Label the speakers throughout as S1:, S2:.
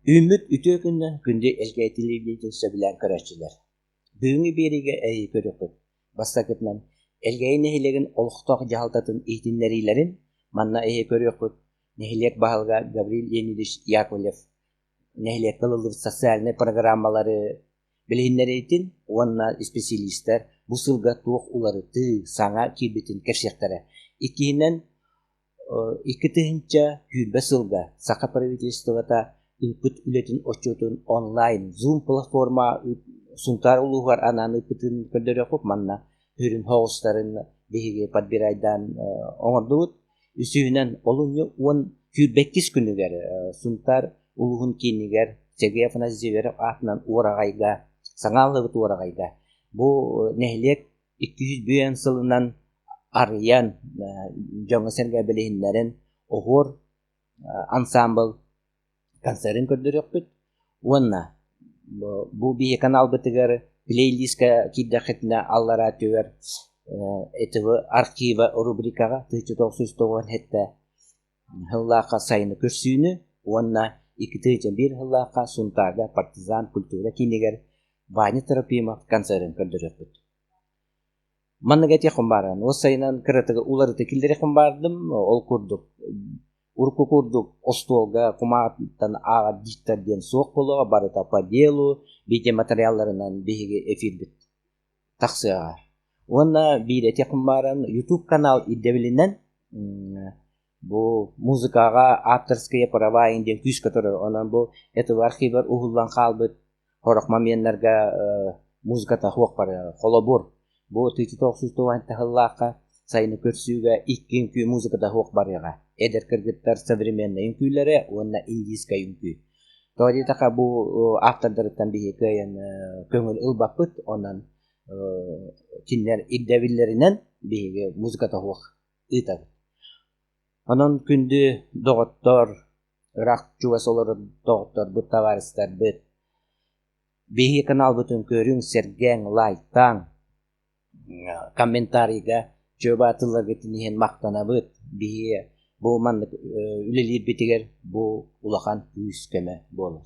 S1: Ümit ütüğünden günde elgeytiliğini söbilen köröççüler. Büyüğünü biriге eyi köröküt. Bastakıtnan elgeyi nehilegin oluktak jahaltatın ihtinlerilerin manna eyi köröküt. Nehilek bahalga Gabriel Yenidiş Yakovlev. Nehilek kılılır sosyalne programmaları bilhinleri için onna spesialistler bu sılga tuğuk uları tığ sana kibitin kerşektere. İkinden iki tığınca hülbe sılga saka правительствата ıpıt ületin oçutun online Zoom platforma suntar ulu var anan ıpıtın kördörökop manna hürün hostların dihige padbiraydan oңордубут üsühünen olunyu on hülbektis günüger suntar uluhun kiniger Sergey Afanasyev'e atnan uğragayga saŋallıbıt uğragayga bu nehlek 200 büyün sılından arayan Joңa Sergey bilehinlerin ohor ensemble konserin kördürökpüt. Onna bu bir kanal bitiger playlistga kidaketna allara töwer etvi arkiva rubrikaga 1990 hette hıllaqa sayını körsüünü onna 201 hıllaqa suntarga partizan kultura kiniger Vanya Terapimov konserin kördürökpüt. Mannagat yakınbaran o sayınan kırıtıgı uları tekilleri yakınbardım ol kurduk. Urku kurduk ostolga kumatan ağa diktar diyen soğuk bolu barata padelu bije materyallarından bihige efirbit taksığa. Ona bir et yakınbaran YouTube kanal iddebilinden bu muzikaga авторская права инден күш который онан bu это архивер ухуллан қалбыт хорок мамиенлерге музыката хуак бар холобур bu 1990 тахыллака sayını körsüge ikkinki muzikada хуак барыга эдер кыргыттар современный күйләре онна индийская күй. Тоди така bu авторлардан бихекеен көңүл ылбаппыт онан кинлер иддевиллеринен биге музыката хуак ытабыт. Onun kündü doktor, rakçuva soları doktor, bu tavaristar bit. Bihi kanal bütün körün sergen, laytan, komentariga, çöba atılır getinihen maktana bit. Bihi bu manlık üleliyip bitiger, bu ulakan yüz keme bolur.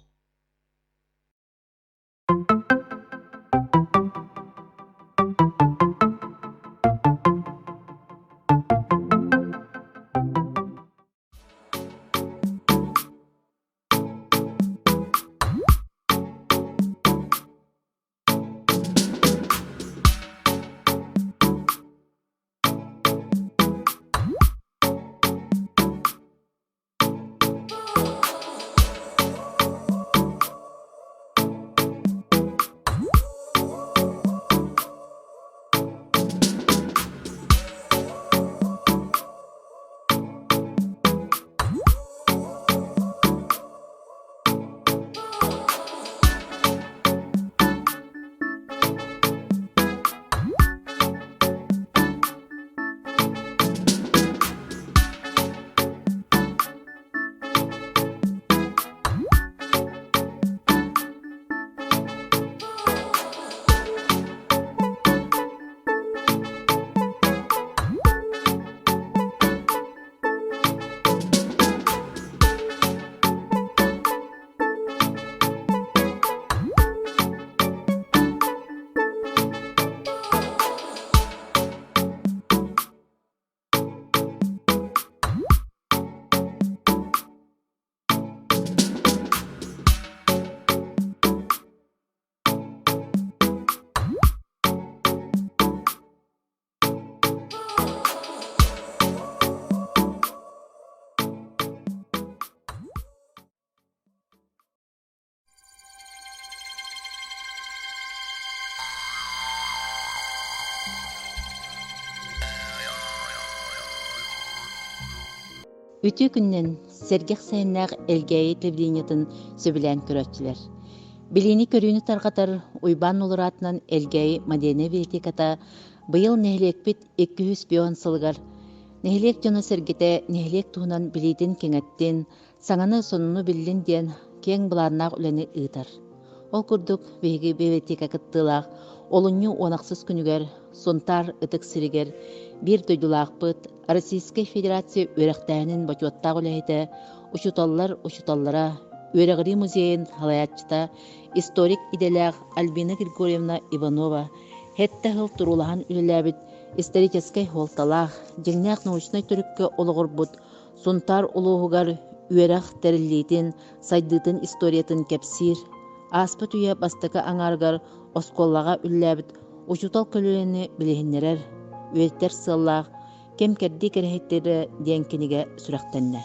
S2: Үтü күннен сәргек сайыннақ әлгәйі телевидениятын сөбілән көрөтчілер. Біліні көріні тарғатар уйбан олыратынан әлгәйі мадене библиотеката быйыл нәхілекпет 200 бион сылғар. Нәхілек жоны сәргете нәхілек туғынан білейден кеңеттен, саңаны сонуну білден ден кең бұларнақ үләні ұйтар. Ол күрдік бейгі библиотека кыттылақ, олыню онақсыз күнігер, сонтар ытык сиригер, bir döydülaqpıt Российская Федерация өрәқтәнін бачуаттақ үләйді, ұшуталlara Үөрэгри музейин халаячта историк иделяг Альбина Григорьевна Иванова хетте хыл турулахан үлеләбит исторической холталах жеңнәк научной төрүккө ологорбут сунтар улуугар үөрэх териллитин сайдытын историятын кепсир аспы түйе бастакы аңаргар осколлага үлеләбит учутал көлөлени билихиннерер үөттер сыллах кем керди керехеттери диэнкиниге сүрәхтенне.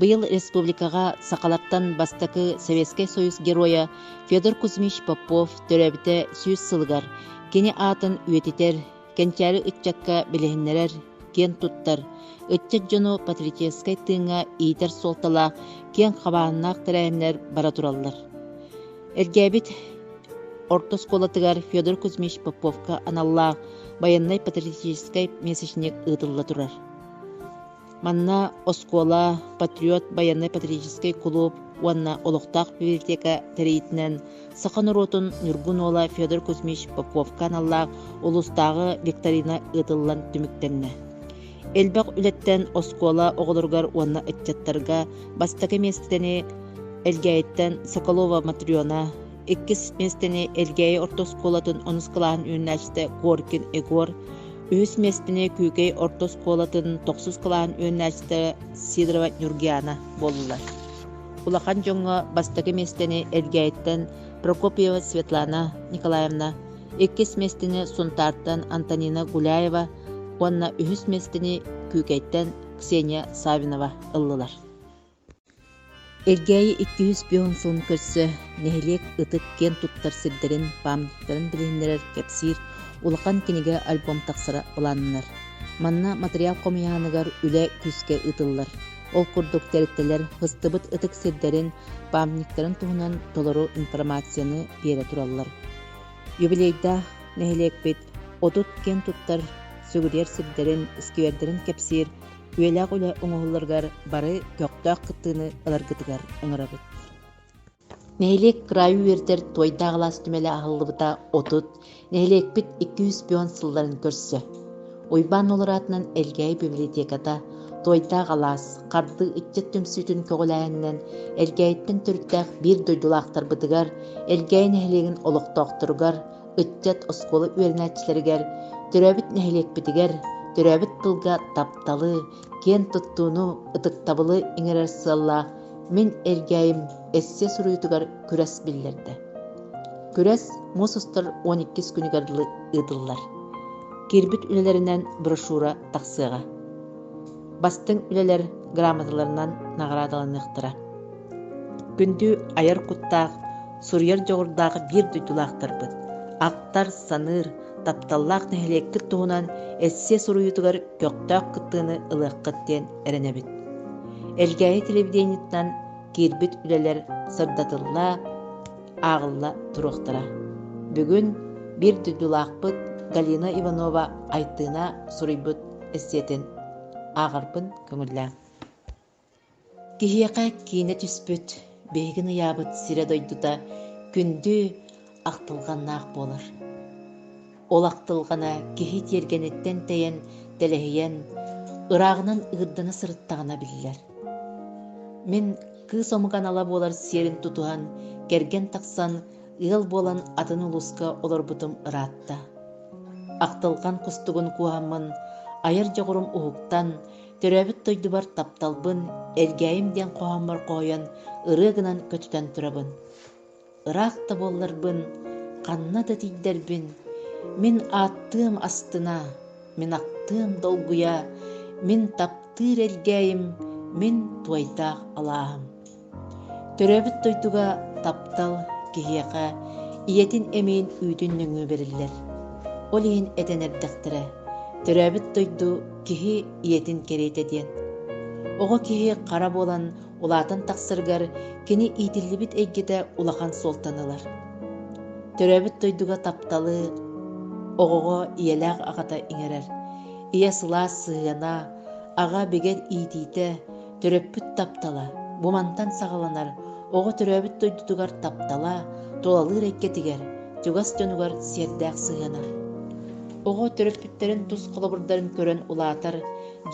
S2: Быйыл республикага сакалаттан бастакы Советский Союз героя Федор Кузьмич Попов төрөбүтэ сүүс сылгар кини атын үетитер, кенчары ытчакка билихиннерер, кен туттар, ытчат жону патриотической тыыңа иитер солтала кен хабааннаак тирээхиннер бара тураллар. Эргәбит орто сколатыгар Федор Кузьмич Поповка аналлаах военной патриотической месячник ытылла турар. Манна оскола патриот военной патриотический клуб уанна олохтаах библиотека терейтинен сахан уротун Нюргунола Федор Кузьмич Поповка аналлаах улустагы викторина ытыллан түмүктенне. Элбак үлеттен оскола оголоргар уанна ытчаттарга бастакы местени Элгәйттен Соколова Матриона, иккис местени Элгәй ортосколатын онускалаан үйнәчте Горкин Егор, үс местени Күкей ортосколатын токсус калаан үйнәчте Сидорова Нюргиана болулар. Улахан жоңга бастакы местени Элгәйттен Прокопьева Светлана Николаевна, иккис местени Сунтартан Антонина Гуляева, онна үс местени Күкейттен Ксения Савинова ыллылар. Элгәйи 200 бьон сылын көрсө, нехилек ытык кен туттар сирдерин, памяттарын билиннерер кепсир, улақан кенеге альбом тақсыра уланнар. Манна материал комияныгар үле күске ытыллар. Ол курдук тереттелер хыстыбыт ытык сирдерин, памяттарын туһунан толору информацияны бере тураллар. Юбилейда нехилек бит, отут кен туттар сөгүрер сирдерин, искивердерин кепсир, үеләк үлә оңоһулларгар бары көктөк кыттыны ыларгытыгар оңорабыт. Нехилек краю вертер тойдағылас түмелі ағылыбыта отут, нехилек бит 200 бьон сылларын көрсө. Уйбан оларатынан Элгәй библиотеката тойдағылас, қарды итчет түмсүйтін көгіләйіннен Элгәйттен түрттәк бір дойдулақтар бытыгар, Элгәй нехилегін олықтоқтыргар, итчет осколы үйернәтчілергер, түрәбіт нехилек бітігер, түрәбіт тылга тапталы, кен туттууну ытыктабылы иңерер сылла, мен Элгәйим эссе суруйтугар күрәс биллерді. Күрәс мусустар 12 күнігарлы ыдыллар. Кирбит үлелерінен брошюра тақсыға. Бастың үлелер грамоталарынан нағырадаланықтыра. Күнді айыр құттақ, сурьер жоғырдағы бір дүйдулақтар бұд. Ақтар саныр, тапталлақ нәхілектік туғынан әссе сұруютығар көқтақ күттіні ылыққыттен әрінебіт. Элгәйи телевидениеттан кирбит үлелер сырдатылла, ағылла тұрықтыра. Бүгін бір дүдулақпыт Галина Иванова айтына сұруйбыт әссетін ағырпын көңілі. Кихияқа кейіне түспіт, бейгін ұябыт сире дойдута күнді ақтылғаннақ болыр. Ол ақтылғана кехи тергенеттен тәйен тәләхейен ырағынан ығырданы сырыттағына білілер. Мен кыз омыған ала болар серін тұтуған, керген тақсан ығыл болан атын ұлысқа олар бұтым ыратта. Ақтылған құстығын куамын, айыр жоғырым ұғықтан, төрәбіт тойды бар тапталбын, Элгәйим ден қоғамыр қойын, ырығынан көтітен тұрабын. Ырақта боларбын, қанна да дейдербін, мен аттым астына, мен ақтым долгуя, мен таптыр Элгәйим, мен туайдақ алағым. Төрәбіт тойдуға таптал кехияқа, иетін әмейін үйдің нөңі берілер. Ол ең әден әрдіқтірі, төрәбіт тойду кехи иетін керейт әден. Оғы кехи қара болан, улатын тақсыргар, кені итілібіт әйгеті улақан солтанылар. Төрәбіт тойдуға тапталы, оғыға иеләғ ағата иңерер. Ие сыла сығына, аға бегер итейті, төрөппүт таптала, бумантан сағаланар, оғы төрөбүт тойдутугар таптала, толалыр эккетигер, жугас жонугар сердәк сығына. Оғы төрөппүттерін тұз қолыбырдарын көрін улатар,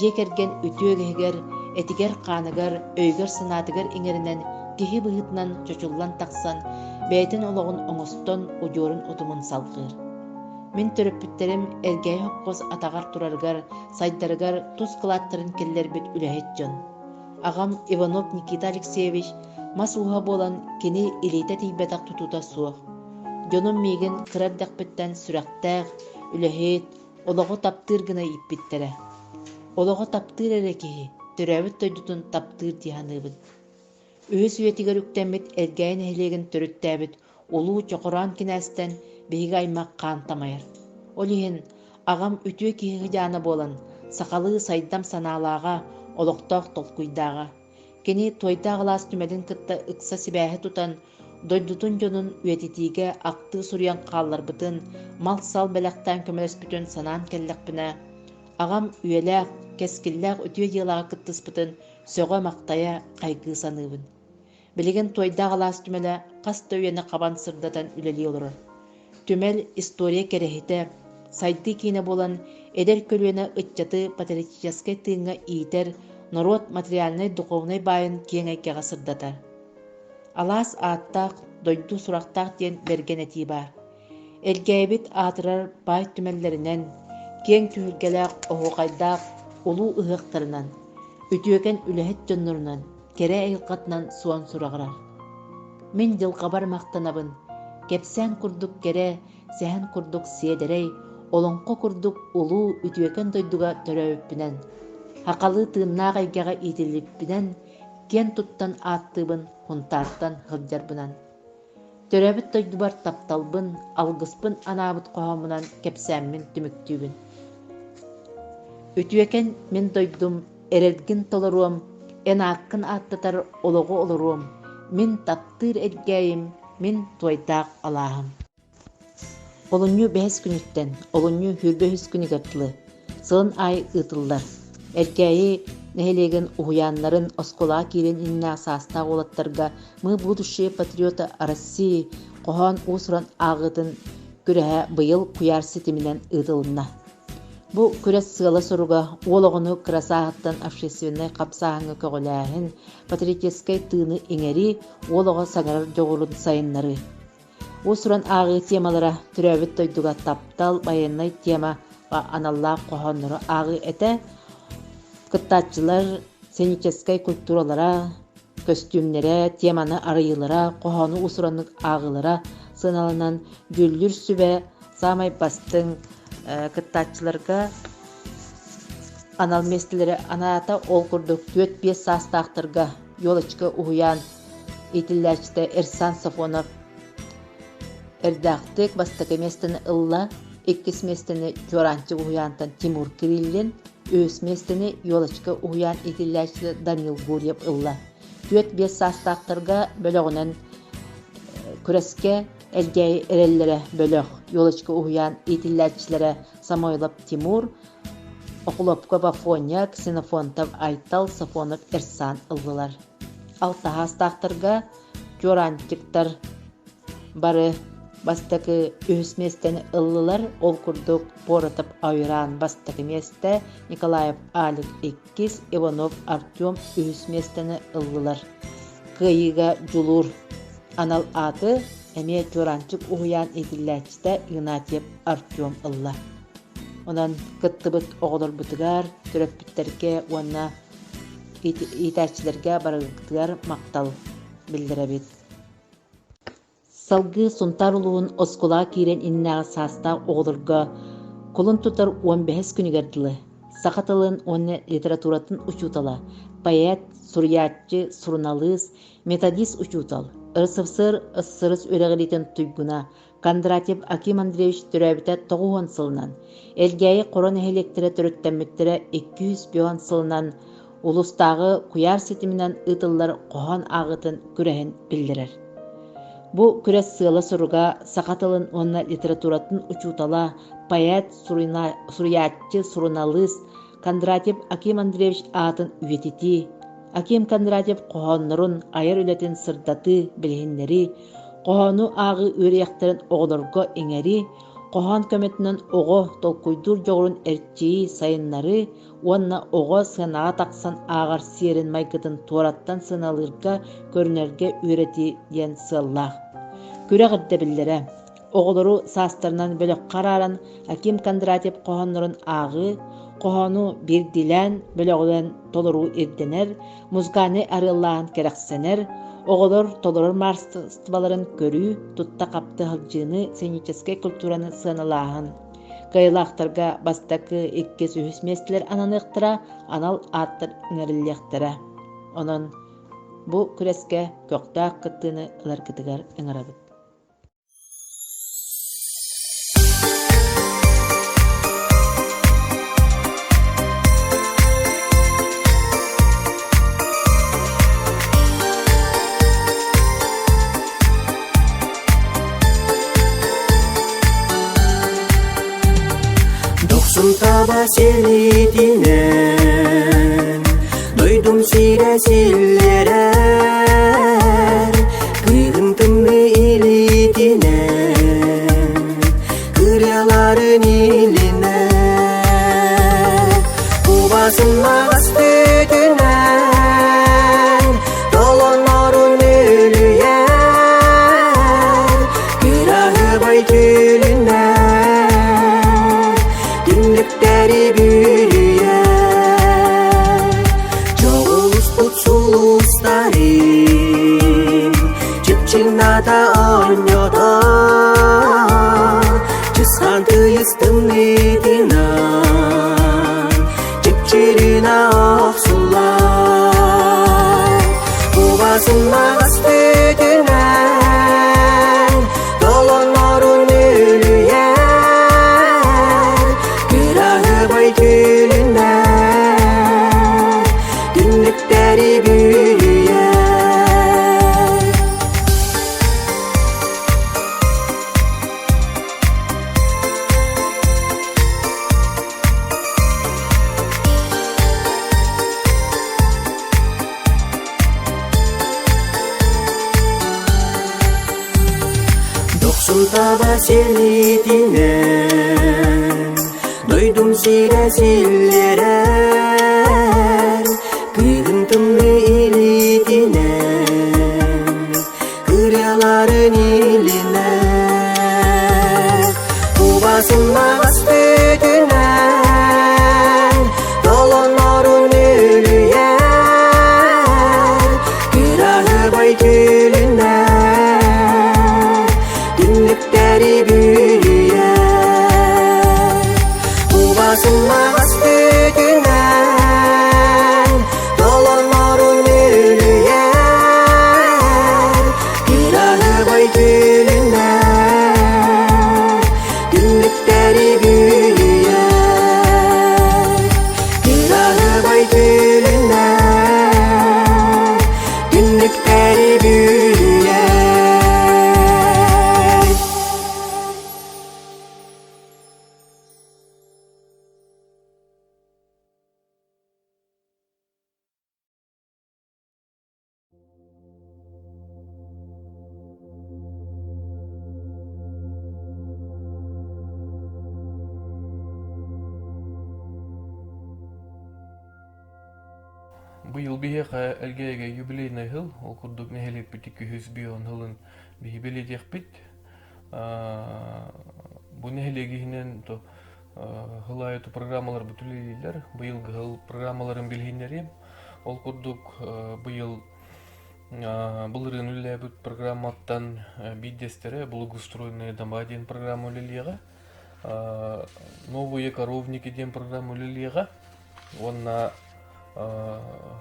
S2: жекерген үтіөгегер, этигер қаныгар, өйгер сынатыгар иңерінен киһи быһытынан чочуллан тахсан, бэйэтин олоҕун оҥостон удьуорун утумун салгыыр. Мин төрөппүттерим элгэйэ хоккос атаҕар турарыгар, сайдарыгар тус кылааттарын келлербит үлэһит дьон. Агам Иванов Никита Алексеевич мас уһа буолан кини илиитэ тиийбэтэх тутуута суох. Дьонум миигин кырардахпыттан сүрэхтээх, үлэһит, олоҕо таптыыр гына иппиттерэ. Олоҕо таптыыр эрэ киһи, төрөөбүт тойдутун таптыыр диһаныбыт. Үһүс үетигэр үктэммит элгэйэн эһилиэгин төрүттээбит улуу чоқораан кинээстэн биһиги аймак хаантамайар. Ол иһин агам үтүө киһиги дьаана буолан, сахалыы сайдам санаалаага, олохтоох толкуйдаага. Кини тойдааҕылаас түмэлин кытта ыкса сибээһи тутан, дойдутун дьонун үетитиигэ актыы суруян хаалларбытын, мал сал бэлэхтээн көмөлөспүтүн санаан келлэхпинэ, агам үелээх, кэскиллээх үтүө дьыалаага кыттыспытын сөҕө мактайа хайгыы саныыбын. Билигин тойдааҕылаас түмэлэ хаста үөне хабан сырдатан үлэли олорор. Түмэл история керэһитэ, сайды киine буолан эдэр көлүөнэ ытчаты патриотическай тыыҥҥа иитэр народ материальный духовный баайын киэҥэйкэҕэ сырдатар. Алаас ааттаах, дойду сурахтаах диэн берген этии баар. Элгээбит аатырар баай түмэллэринэн, киэҥ түһүргэлээх оһуохайдаах улуу ыһыахтарынан, үтүөкэн үлэһит дьоннорунан, кэрэ ыйылхатынан суон сурагырар. Мин дьылхабар мактанабын, кепсээн курдук кэрэ, сэһэн курдук сиэдэрэй, олоҥхо курдук улуу үтүөкэн дойдуга төрөөбүппүнэн, хакалыы тыыннаах айгаҕа иитиллиппинэн, киэн туттан ааттыыбын хунтааттан хылдьарбынан. Төрөөбүт дойдубар тапталбын, алгыспын анаабыт коһомунан кепсээммин түмүктүүбүн. Үтүөкэн мин дойдум, эрэлгин толоруом, эн ааккын ааттатар олоҕо олоруом, мин таптыыр элгээйим, мин туойдаах алааһым. Олунньу бэһэс күнүттэн, олунньу хүрбөһүс күнүгаттылы, сылын ай ыытыллар. Элгээйи нэһилиэгин уһуяаннарын осколаа киирин иннээх саастаах уолаттарга мы будущие патриоты России коһоон уусуран ааҕытын күрэһэ быйыл куяр ситиминэн ыытылынна. Бу күрэс сыала суруга уологону кырасааһыттан общественный хапсааһыҥҥа көҕөлээһин патриотическай тыыны иҥэри уолого саҥарар дьоҕурун сайыннары. Уусуран ааҕыы темалара түрөөбүт дойдуга таптал байаннай тема аналлаах коһонноро ааҕыы этэ кыттааччылар сценическай культуралара, костюмнере, теманы арыйылара, коһону уусураннык ааҕылара сыналанан гүллүр сүбэ самай бастың кыттааччыларга анал местелери анаата ол курдук 4-5 саастаахтарга ёлочка уһуяан итиллээчтэ Эрсан Сафонов эрдээхтик бастакы местени ылла, 2 местени Жоранчы уһуяантан Тимур Кириллин, 3 местени ёлочка уһуяан итиллээчтэ Данил Гурьев ылла. 4-5 саастаахтарга бөлөгүнэн күрэске элгээйи эрэллэре бөлөх ёлочка уһуяан итиллээчилэре Самойлов Тимур, Окулопко Бафоня, Ксенофонтов Айтал, Сафонов Эрсан ыллылар. Алтаһаастаахтарга Жоранчыктар бары бастакы үһүс местени ыллылар, ол курдук Боротов Айран бастакы месте, Николаев Алик 2, Иванов Артем үһүс местени ыллылар. Кыйыга Жулур анал аты эме Жоранчык уһуяан итиллээчтэ Игнатьев Артем ылла. Онан кыттыбыт оҕолорбутугар, төрөппүттерге, уонна итээчилерге барыгытыгар мактал билдиребит. Салгы сунтар улуун оскулаа киирен иннээҕи саастаах оҕолорго кулун тутар 15 күнүгэрдылы. Сахатылын онне литературатын учутала, поэт, сурьяатчы, сурналыс, методист учутал. РСФСР СССР үрэҕилитин туйгуна Кондратьев Аким Андреевич төрөбүтэ 9 сылынан, элгээйи корон эһилектере төрөттэммиттере 200 сылынан улустагы куяр ситиминен ытыллар коһон аагытын күрэһин билдирер. Бу күрэс сыала суруга сахатылын онна литературатын учутала поэт, сурьяатчы, сурналыс Кондратьев Аким Андреевич аатын үетити. Аким Кондратьев коһоннорун айар үлэтин сырдаты билиһиннери, коһону аагы үөрияхтарын оҕолорго иҥэри, Кохан көмөтүнөн ого толкуйдур жоғырын эрчии сайыннары, уанна ого сынаға тақсан ағар сиерин майгытын туараттан сыналырга көрінерге үйрети диэн сыллах. Күрэ гырда биллере. Оголору саастарынан бөлөк караран Аким Кондратьев кохоннорун ағы, кохону бир дилен бөлөгүлен толору ирденер, музганы арыллаан керексенер, оголор толорор марстыбаларын көрүү, тутта капты хылжыны сценический культураны сыналаахын. Кайылаахтарга бастакы икки сүхүс местилер ананыктыра, анал аттар ыңарыллыктара. Онон бу күреске көктаак кыттыны ыларкытыгар ыңарабыт.
S3: Taба selitinen, duydum siresillirer, kıyıntım ilitinen, kıryaların iline, kubasın mağaz tütünen, dolonların ölüyer, kırahı bay tülünen. Dinlikleri büyüyen Çoğuz utsuluslarım Çıpçınada onyoda Çıskantı yüstüm nedinan Çıpçırına oksular Kubasın mağaz tütünen Dolonların ölüyen Gülünden Günlükleri büyüyen Doksun taba selitinen Duydum siresillirer, kıyıntımlı ilitinen, kıryaların iline, kubasın mağaz tütünen, dolonların ölüyer, kırahı bay tülünen, günlükleri büyüyen. Kubasın mağaz tütünen, dolonların ölüyer, kırahı bay tülünen, günlükleri büyüyen, kırahı bay tülünen, günlükleri büyüyen.
S4: Быйыл биһиэхэ элгэйгэ юбилейный хыл, ол курдук нэһэлиэппит 200 бион хылын биһи беледиэхпит. Бу нэһэлиэгиһинэн то хылаайту программалар бүтүлейлер. Быйылгы хыл программаларын билһиннерим. Ол курдук быйыл былырын үллэбит программаттан биддестере благоустроенные дома диэн программа үлэлиэҕэ. Новые коровники диэн программа үлэлиэҕэ. Онна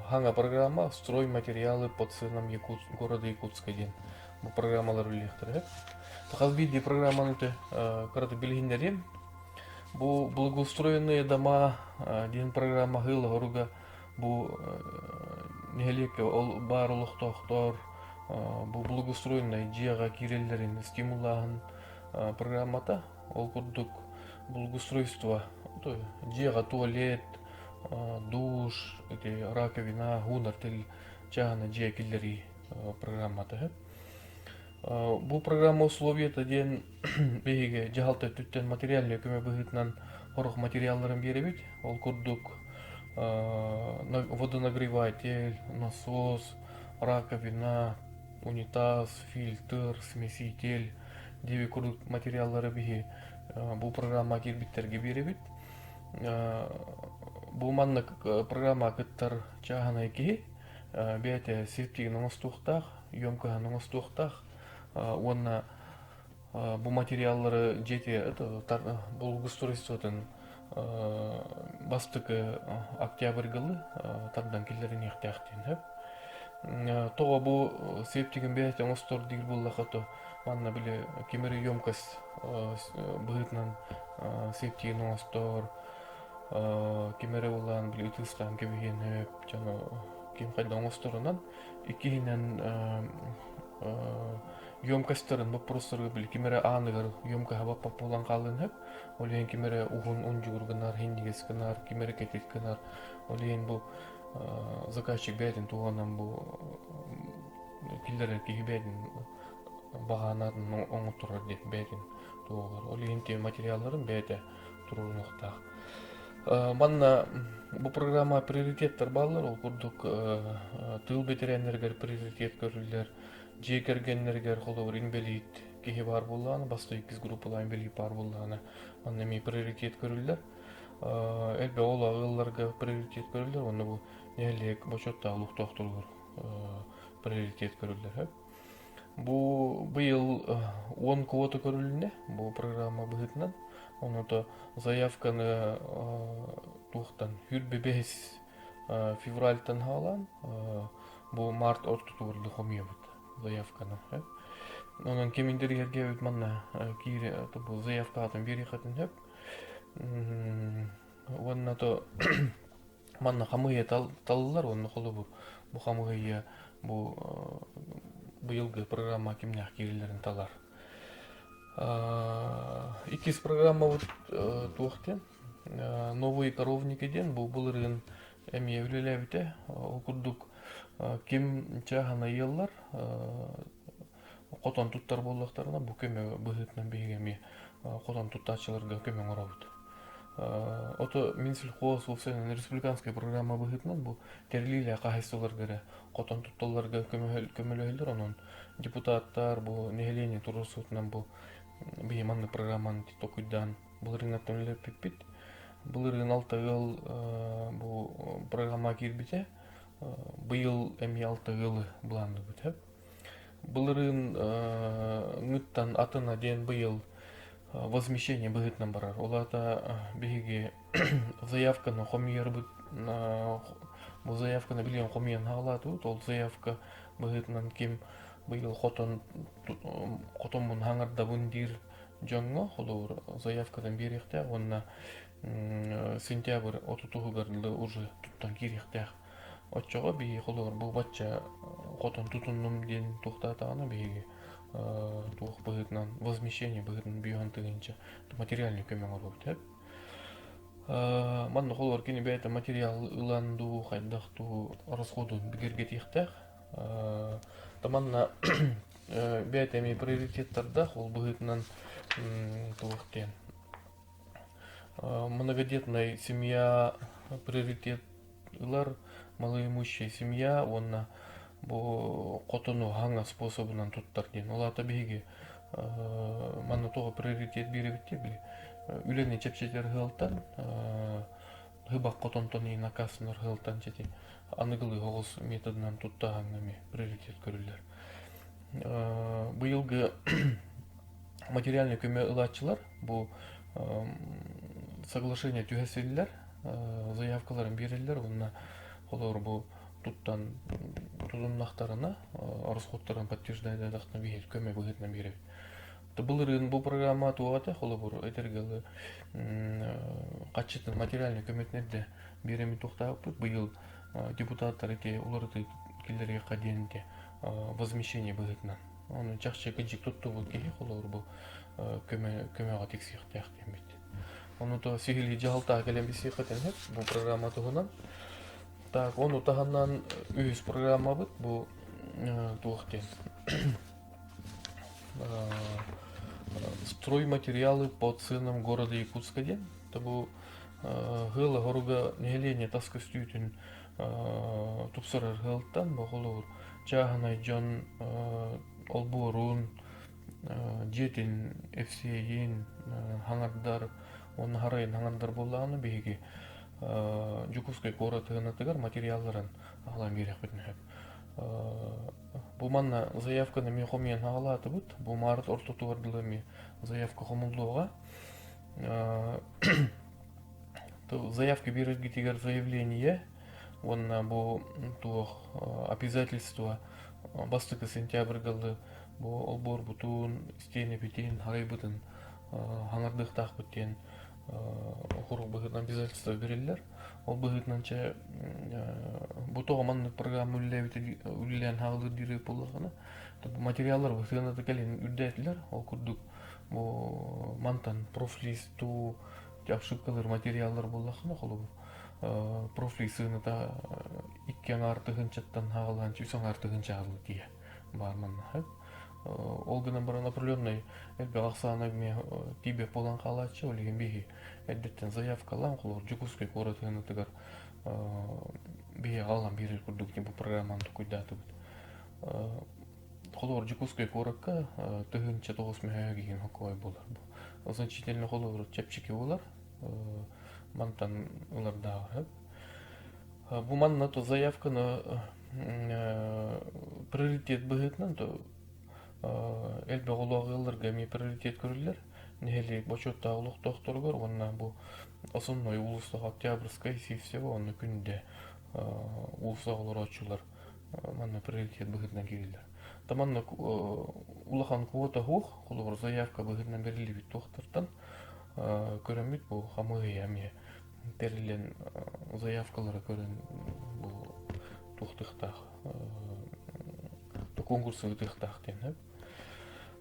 S4: ханга программа «Строй материалы под сыном города Якутска» ден. Бу программалар үлэлиэхтер. Тахаз бидди программаны караты билгиндерим. Бу благоустроенные дома ден программа хыла хоруга бу нэһэлиэкке ол бар олохтохтор бу благоустроенный жиага киреллерин стимулаахын программата ол курдук благоустройство жиага туалет, душ, раковина, гунар тел чагана жия киллери программата. Бу программа условията ден беге жагалта түттен материалны көмө быгытынан хорох материалларын беребит. Ол курдук водонагреватель, насос, раковина, унитаз, фильтр, смеситель деби курдук материаллары беге бу программа кирбиттерге беребит. Бу манна программа кыттар чагана эки бете септигин оңостуктак, ёмкаһын оңостуктак, онна бу материаллары жете бул государствотун бастыкы октябрь гылы тардан киллерин яктактен тоо бу септигин бете оңостор дир буллахато манна биле кемери ёмкость быгытынан септигин оңостор кемере улан биле тыстан кебеген жана кем кайда оңосторунан икинен ёмкостарын вопростары биле кемере аныгар ёмкаха баппап болан калын хеп олен кемере угун унжугургунар хендигескенар кемере кететкенар олен бу заказчик бетин туганан бу киллере кибедин баганатын оңотурар деп бетин тугар олен те материалларын бете турунукта манна бу программа приоритеттер баллар ол курдук тыл ветеринерлер приоритет көрүлөр жекергеннергер холовор инвалид кихи бар булланы басты 2 группалар инвалид бар булланы аны эми приоритет көрүлөр элбе ол агылларга приоритет көрүлөр аны бу нелек бочотта улук доктурлар приоритет көрүлөр бу быйыл 10 квота көрүлүнө бу программа быгытынан онуто заявканы тухтан хүрбе 5 февральтан халан бу март ортутурлы хомиебут заявканы онун кеминдерге бит манна кире бу заявкатын бери хатын хеп оннато манна хамыя таллар онну холу бу хамыя бу быйылгы программа кимнях кирилерин талар икис программа вот туахтен новые коровники ден булырын эми еврелебите окурдук ким чагана еллар котон туттар боллактарына бу көмө быгытынан бегеми котон туттачыларга көмө оробут ото Минсельхоз улсен республиканская программа быгытынан бу терлиле кайсыларга котон тутталарга көмөлөйлөр анын депутаттар бу нехелени турусутунан бу бейманны программаны токуйдан булырын аттанылып пиппит булырын 6 жыл бу программа кирбите быйыл эми 6 жылы буланды бит булырын ңыттан атына ден быйыл возмещение быгытынан барар олата беге заявканы хомиер бут бу заявканы билген хомиен алат ол заявка быгытынан ким быйыл котомун хаңарда бундир жоңго холор заявкадан беректе онна сентябрь 30-гарды уже туттан киректе отчого би холор бу бачча котон тутуннум ден туктатаны биги тух быгытынан возмещение быгытын бүйөн тыгынча материальный көмөң болот манна холор кини бете материал ыланду кайдактуу расходу бигерге тихте таманна бетеми приоритеттерда ол быгытынан туктен многодетная семья приоритетлар малоимущая семья онна бу котону хаңа способунан туттар ден олата беги манна тога приоритет беребитте били үлени чепчетер хылтан хыбак котонтони накасынар хылтан чети аныгылы огус методунан туттагаңами приоритет көрүлөр быйылгы материальный көмө ылачылар бу соглашение түгөсөлөр заявкаларын берилер онна холор бу туттан тузумнактарына расходтарын подтверждайды дактан бир көмө быгытынан берет былырын бу программа тугата холобур этергелы качытын материальный көмөтнерде береми туктап быйыл депутаттар эти уларды килдерге каденде возмещение быгытынан оны жакшы кыжык туттубу кеги холобур бу көмөгө тексиктак демет оны то сигили жалта келем бисикатен бу программа тугунан так onu tahannan ühis programma bit bu tuhtен стройматериалы по ценам города Якутска ден. Это был гыла горуга нехеление таска стютин тупсарар гылтан бахолор чагана жон олборун жетин эфсейин хаңардар он харайын хаңардар боллаганы беги Жукускай город тыгар материалларын алам берек битнеп. Бу манна заявканы мен хомен алаты бут. Бу март ортотуардылыми заявка хомулдуга. То заявка берерге тигер заявление. Онна бу то обязательство бастыкы сентябрь гылды. Бу олбор бутун стене битин харай бутын хаңардык так битен хурук быгытын обязательство берилер. Ол быгытынча бу тогаманны программа үллән хагылыр дире булганы. Материаллар быгытына да келен үрдәтләр. Ол курдук бу мантан профлисту ошибкалар материаллар булганы холу. Профлисыны да 2 артыгынчаттан хагылган 3 артыгынча хагылы дия. Барманна. Ол гына бір определенный элбе аксаны ме тибе полан калачы олеген биги эддеттен заявка алам кулур Жукускай городына тыгар биги алам берер курдук бу программаны куйдаты кулур Жукускай городка тыгынча 9 мега кеген хокой болар. Значительно кулур чепчики болар. Мантан уларда. Бу манна то заявканы приоритет быгытнан то элбе гологыларга ми приоритет көрүлөр. Нехели бочотта улук докторгор онна бу основной улустук Октябрьская всего онны күндө улустук очулар манна приоритет быгытнан кирилер. Таманна улахан квота хук, кулур заявка быгытнан берилиби токтортан көрөмүт бу хамыгы ями берилен заявкалары көрөн бу токтуктак конкурсы үтыктак ден.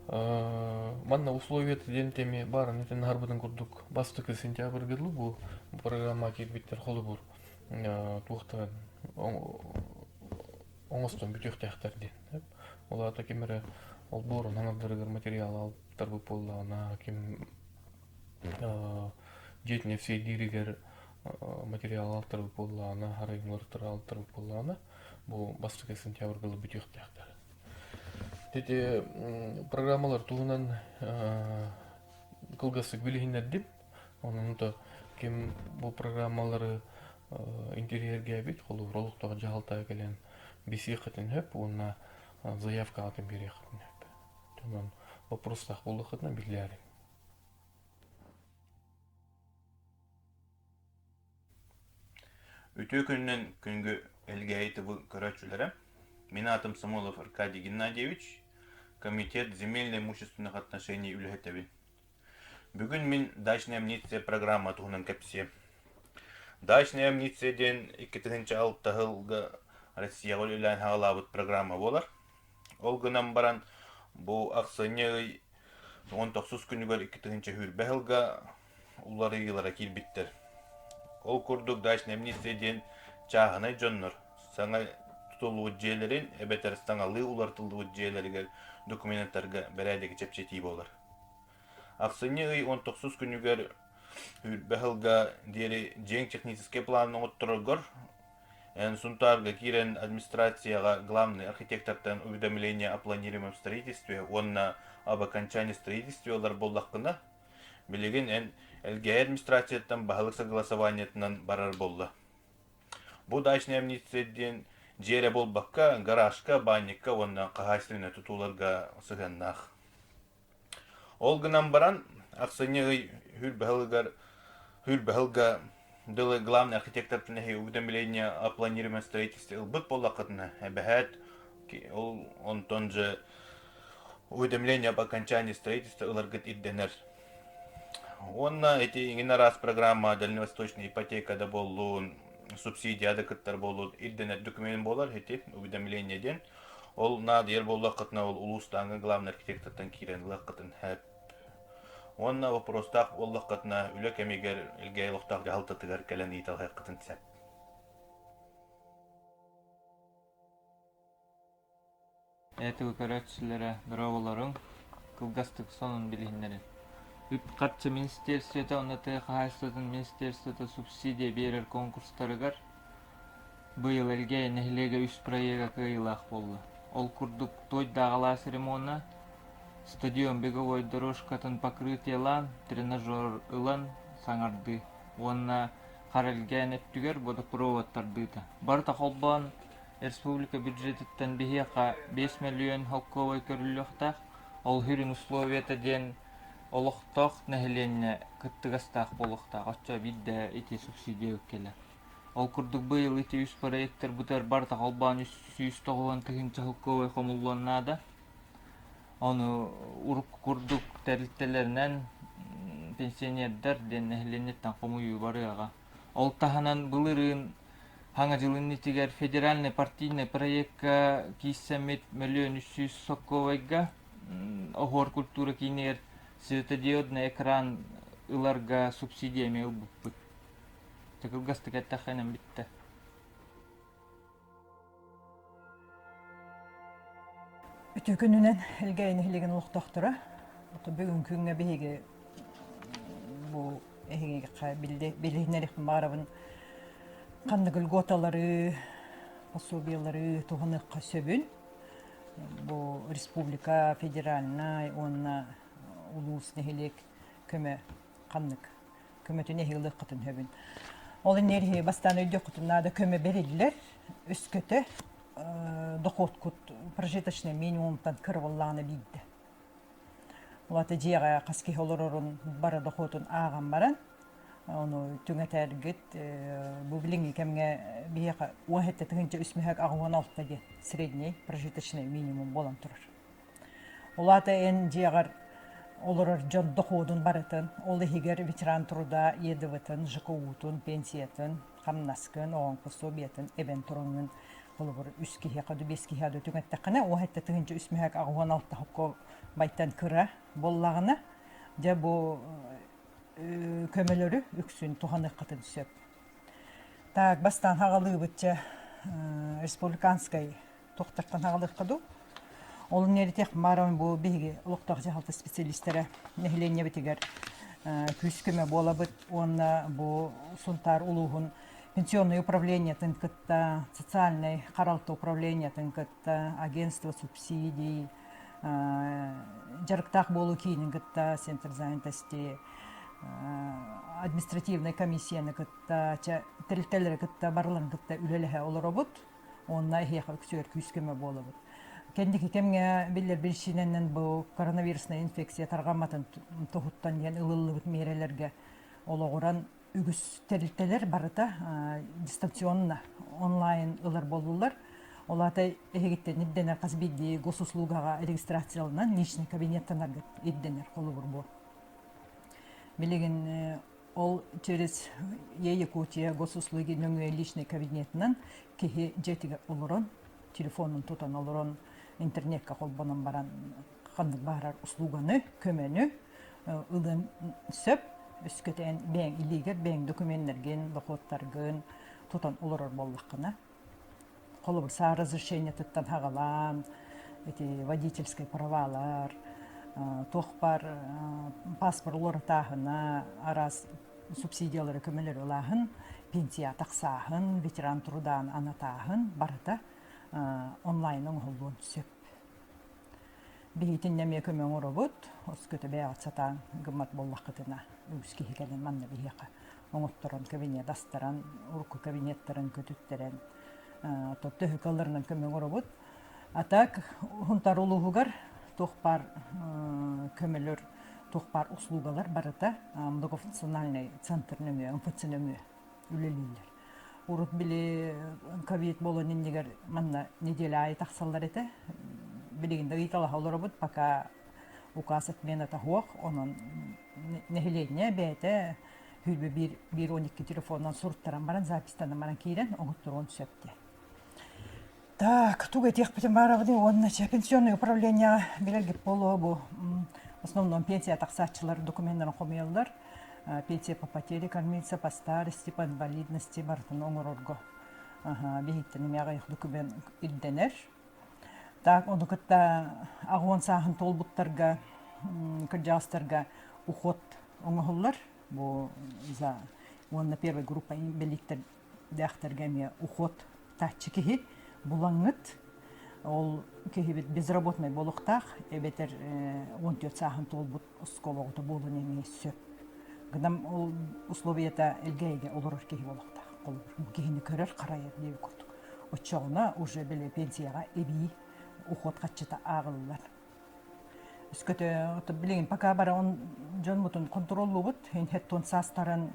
S4: Манна условия ден теме барын этен харбыдан курдук. Бастыкы сентябрь гыдлы бу программа кирбиттер холу бур. Туктаган оңостон бүтөктактар ден. Ола та кемере ол борун аңардыргыр материал алыптар бу боллагына кем жетине все диригер материал алыптар бу боллагына харайыңлар алыптар бу боллагына бу бастыкы сентябрь гыдлы бүтөктактар. Эти программалар тугунан кылгасы билигинер деп, онун то кем бу программалары интерьерге бит, колу ролуктагы жагалта келен бесиктен хөп, онна заявка атын беректен хөп. Тонан вопростах булдыкытна билдерин.
S5: Өтө күннен күнгө элге айтыбы көрөчүлөрө. Мен атым Самойлов Аркадий Геннадьевич, комитет земельно-имущественных отношений үлһетебин. Бүгүн мен дачная амнистия программа тугунан кепсе. Дачная амнистияден 2006 жылга Россия үлән хагалабыт программа болар. Ол гынан баран бу акционер 19 күнүгөр 2000 хүрбе жылга улары йылара кирбиттер. Ол курдук дачная амнистияден чагына жоннор. Саңа тутулуу жээлерин эбетер стаңалы улартылуу жээлерге документтарга берәдеги чепчети болар. Акционер 19 күнүгөр бахылга дери жең технический планын оттургор сунтарга кирен администрацияга главный архитектордан уведомление о планируемом строительстве, онна об окончании строительства боллакына билеген элге администрациядан бахылык согласованиятынан барар болду. Бу дачный амнистияден жере болбакка, гаражка, банникка, онна кагайсына тутуларга сыганнах. Ол гынан баран акционер Хүрбахылга дылы главный архитектордан уведомление о планируемом строительстве ылбыт боллакытына бәһәт ол онтон же уведомление об окончании строительства ыларгыт идденер. Онна эти ингена раз программа дальневосточная ипотекада болуун субсидия адыкыттар болуут идденер документ болар эти уведомление ден. Ол над ер боллакытына ол улустагы главный архитектордан кирен лакытын хэп. Онна вопростак оллакытына үлек эмигер илгей локтак жалтатыгар келен итал хакытын сэп.
S6: Этиги көрөчүлөрө бирөөлөрүң кылгастык сонун билиннери. Үпкатчы министерството оннаты кайсытын министерството субсидия берер конкурстарыгар быйыл элге нехилеге 3 проекта кыйлах болду. Ол курдук той дагалас ремонтна, стадион беговой дорожкатын покрытиялан, тренажер ылан саңарды. Онна харалген эптүгер водопроводтардыта. Барта холбан республика бюджетиттен бихека 5 миллион холковой көрүлөктах, ол хүрүн условията ден олохтох нехиленне кыттыгастах болохтах, оччо бидде ити субсидия өккеле. Ол курдук быйыл ити 3 проекттер бутар барта холбан 190 холковой хомулланнада. Onu uruk kurduk teritelerinden pensionerler denehlennetten komuyu barıyaga. Ol tahanan bılırın hanga жылын итигер федеральный партийный проектка 500 миллион 300 соковайга огор культура кинер светодиодный экран ыларга субсидиями ылбыппыт. Текылгастык аттаханан битте.
S7: Үтүкүнүнен элгейни хилеген улуктоктура. Бүгүн күнгө биги бу эхиге билинерих барабын кандыгыл готалары, пособиялары туганыкка сөбүн. Бу республика, федеральный, онна улус нехилек көмө кандык. Көмөтүн эхилек кытын хөбүн. Ол энерги бастан өйдө кытынада көмө берилдер. Өскөтө доход кут прожиточный минимумтан кырвалланы бидде. Олата жига каски холорорун бара доходун аган баран. Onu tüngətergit bu bilingi kemge biyaka uahette tığınca üsmehek ağuan altta de sredney прожиточный minimum bolan turur. Olata en jigar olurur jon dohodun baratın, olu higer veteran turda yedivatın, jıkuvutun, pensiyatın, hamnaskın, oğan posobiyatın, eben turunun olubur üskihe kadu beskihe adu tüngəttekine uahette tığınca üsmehek ağuan altta hukko baytan kıra bollağına de bu kömelörü üksün tuhanık katın söp. Tak bastan hağalığı bütçe respublikanskay tohtartan hağalığı kadı. Olun neritek maram bu bilgi uluqtaq jahaltı spesialistlere nehilenye bitiger küsküme bolabıt onna bu suntar uluğun пенсионное управление тынкытта, социальное қаралты управление тынкытта, агентство субсидий, жарықтақ болу кейінің кытта, центр занятости, административная комиссияны кытта, тірілтелері кытта, барларын кытта үлеліге олар обыд, онна ехал күсер күскеме болу бұд. Кендики кемге билер біршіненен бұл коронавирусная инфекция тарғаматын тоғыттан ен ылылы бұд мерелерге олығыран үгіс тірілтелер барыта дистанционна онлайн ылар болулар. Олата егеттен идденер қазбейді госуслугаға регистрациялынан личный кабинеттен аргет идденер қолы бұр бұл. Билеген ол через Якутия госуслуги нөңе личный кабинетінен кеге жетіге олырын, телефонын тұтан олырын, интернетка қолбанын баран қандық барар услуганы, көмені, ұлын сөп, үскетен бәң илигер, бәң документтерген, доходтарген тұтан олырыр боллаққына. Қолы бір са разрешение тұттан хағалан, водительский правалар, тоқпар паспорт олар тағына, арас субсидиялары көмелер олағын, пенсия тақсағын, ветеран тұрудан анатағын барыта онлайн оңғылуын сөп. Бейетін неме көмен ұры бұд, осы көті бәғат сатан ғымат боллақытына өске хекелен манна бейеқі. Оңыттырын кабинет астыран, ұрқы кабинеттерін көтіттерін, топты хүкаларынан көмен ұры бұд. Атак, ғынтар ұлығығар, тоқпар көмелер, тоқпар услугалар барыта многофункциональный центр нөме, МФЦ нөме үлелейлер. Урут білі ковид болу нендегер манна неделя ай тақсалар еті. Білігінде ғиталаға олар бұд, пока указ отмена тағуақ, оның нехелене бәйті хүлбі 1-12 телефоннан сұрттаран баран, запистанан баран кейрен, оңыттыр он сөпті. Так, туга тех потемаровны, он пенсионное управление билерге полу бу. В основном пенсия таксатчылар документтарын комуялдар. Пенсия по потере кормильца, по старости, по инвалидности, бартын оңорорго. Бейттен мега их документ идденер. Так, оны кытта агуан сахын толбуттарга кырдьаастарга уход оңоһуллар бу за на первой группа беликтер дахтарга ме уход тачы киһи булаңыт ол киһибит безработный болохтах эбетер 14 саахын толбут оскологото болун эми сөп гыдам ол условията элгейге олорор киһи болохтах ол киһини көрөр карайыр деп курдук оччоғуна уже беле пенсияга эби уход качыта агыллар Өскөтө билген пока бара он жонмутун контроллубут хеттон састарын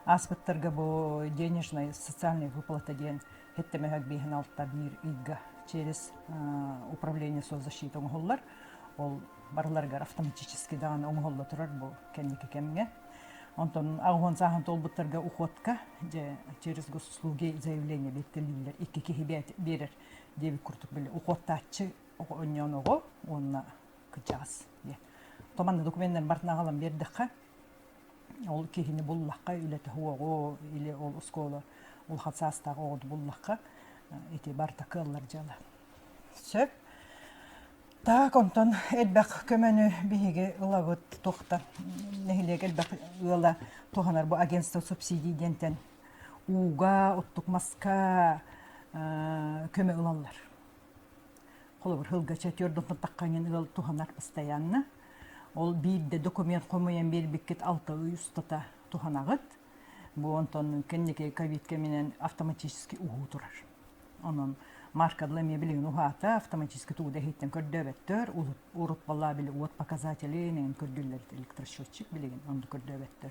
S7: аспыттарга бу денежный социальный выплата ден хеттемегак бихин алтта бир игга через управление соцзащиты оңголлар ол барларга автоматически даган оңголло турар бу кенники кемге онтон агон сахан толбуттарга уходка же через госуслуги заявление беттелилер икки кихи берер деби куртук биле уходтачы оньоного онна кычагас томанды документтер бартына калам бердикка ол кихини буллакка үлете хуого или ол скола ол хатсастагы огод буллакка эти барта кыллар жала сөп так онтон элбек көмөнү биһиги ылагыт тохта нехилек элбек ыла тоханар бу агентство субсидий дентен уга оттук маска көмө ылалар колобур хылга четёрдөн такканын ыл туханар постоянно ол бирде документ комоян бербиккет 6 үй устата туханагыт бу онтон кеннеке ковидке менен автоматически угу турар онон маркадлы эме билген ухата автоматически тууда хиттен көрдөбөттөр урут балла били уот показатели менен көрдүлөр электросчетчик билген онду көрдөбөттөр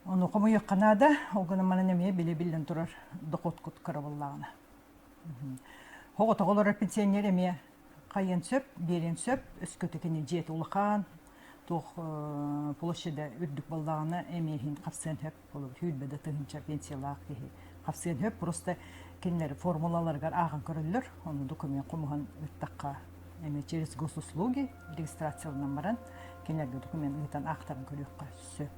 S7: ону комоюк канада огуна манан эме билен турар докоткут карабаллагына Хоготоголор пенсионер эме кайын сөп, берен сөп, өскөтекени жет улахан, тох площаде үрдүк балдагына эмехин капсын хөп болуп, хүлбеде тыгынча пенсиялак кеһи. Капсын хөп просто кенлер формулаларга аган көрөлөр, ону документ комуган ыттакка эме через госуслуги регистрацияланан баран, кенлерге документ ыттан актарын көрөккө сөп.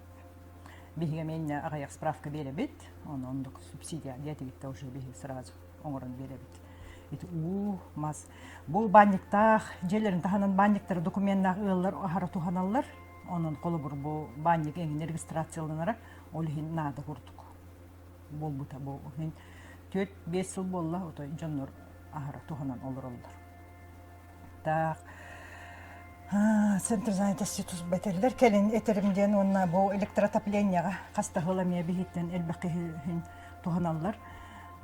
S7: Биһиге мен агаяк справка беребит, ону субсидия детигитте уже биһи сразу оңорун беребит. Мас. Бұл банниктах, жерлерин таханан банниктар документтах ыллар ахара туханаллар. Онун колубур бу банник эңин регистрацияланара олихин нада курдук. Бол бута бу. 4-5 жыл болла ото жоннор ахара туханан олороллар. Так. Центр занятости бетерлер келин этеримден онна бу электроотоплениега кастахыламия бихиттен элбекин туханаллар.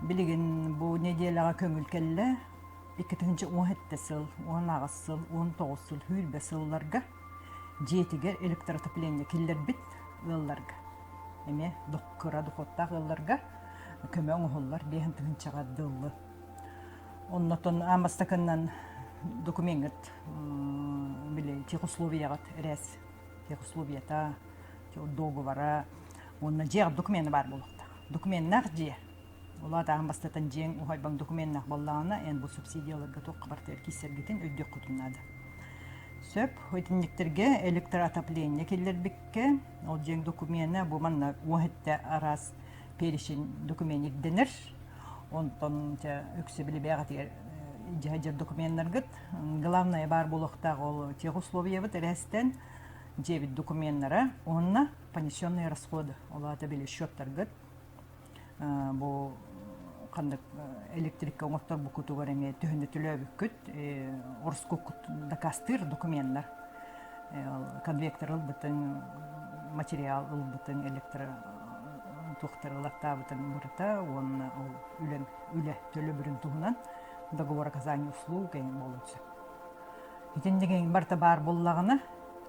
S7: Билеген бу неделяга көңүл келле 2-17 сыл, 19 сыл, 19 сыл хүлбе сылларга жетигер электроотопление киллер бит ылларга. Эме доккыра дохоттак ылларга көмөң оңоллар бехин тыгынчага дыллы. Оннотон амастаканнан документ биле техусловиягат рес. Техусловията, договора, онна жер документы бар болукта. Документтар же Олар амбастатан жең ухайбаң документнах баллағына ән бұл субсидияларға тоққа бартыр кисергетін өйдек құтынады. Сөп, өйтінлектерге электроотопление келер бікке, ол жең документі бұл манна уахетті арас перешін документ едденір. Онтон өксі білі бәғатер жайжыр документтер гыт. Главное бар болуқтағы ол тех условия бұд рәстен жебіт документтері, онына понесенные расходы. Оларды білі счеттер гыт. Бу кандык электрикке оңоттор бу кутугар эме төһүндө түлөбүккүт орскокут дакастыр документтер конвектор ылбытын материал ылбытын электро тухтарылакта бытын бурата он үле төлөбүрүн тугунан договор оказания услуг болуучу итиндеген барта бар боллагына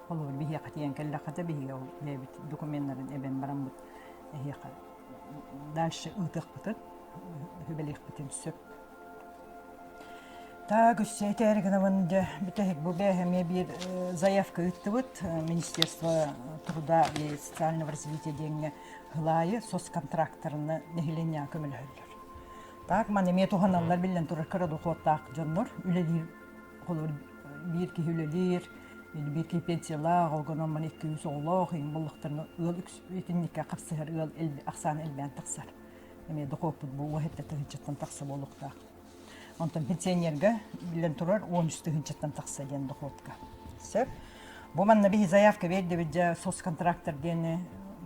S7: ол бихе катыян келлаката бихе ол документтарын эбен барамбыт эхека дальше ытык бытын хүбелек бытын сөп. Так, үссе тәргіні ванды бітәхік бұл бәхеме бір заявка үтті бұд Министерство труда и социального развития денге ғылайы соцконтракторыны нехілене көмілі өлілер. Так, маны ме туғаналар білен тұрыр қырады қоттақ жонлар, үлелер, қолыр бір ке үлелер, bir ki pensiyalar, olgunun man 200 oğlaq, bolluqtarını ıl ütünnikə qapsıhır, ıl aqsanı elbən taqsar. Eme doqopud bu vahette tığınçattan taqsa bolluqtaq. Ondan pensionerga bilen turar 13 tığınçattan taqsa gen doqopqa. Söp. Бу манна бихи заявка берди бидже соцконтрактор дени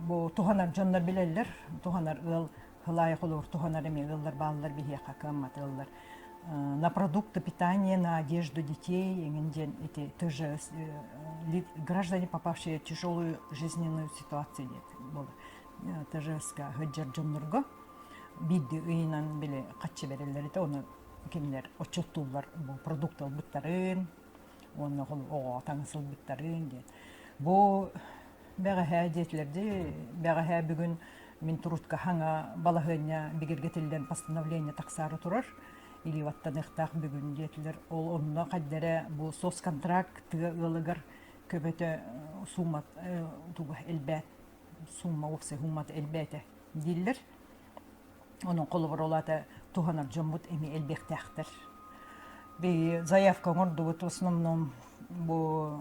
S7: бу туханар жоннор билелер. Туханар ыл хылай холор туханар эми ыллар баллар бихи какамат ыллар. На продукты питания, на одежду детей, эти тоже граждане, попавшие в тяжелую жизненную ситуацию, тоже хаджар джоннурго бидди ыйнан биле качы берелер эте, оны кимлер отчеттуулар бу продукт албыттарын, оны ого таңсыл биттарын де. Бу бага хадетлерди, бага бүгүн мен турутка хаңа балахыня бигергетилден постановление таксары турар. Или ваттан ихтах бүгүн жетилер ол онна каддере бу соцконтракт ылыгар көбөтө суммат туга элбет сумма оксе хуммат элбете диллер. Onun kolubur olata tuhanar jomut emi elbектахтар. Би заявка гордубут в основном бу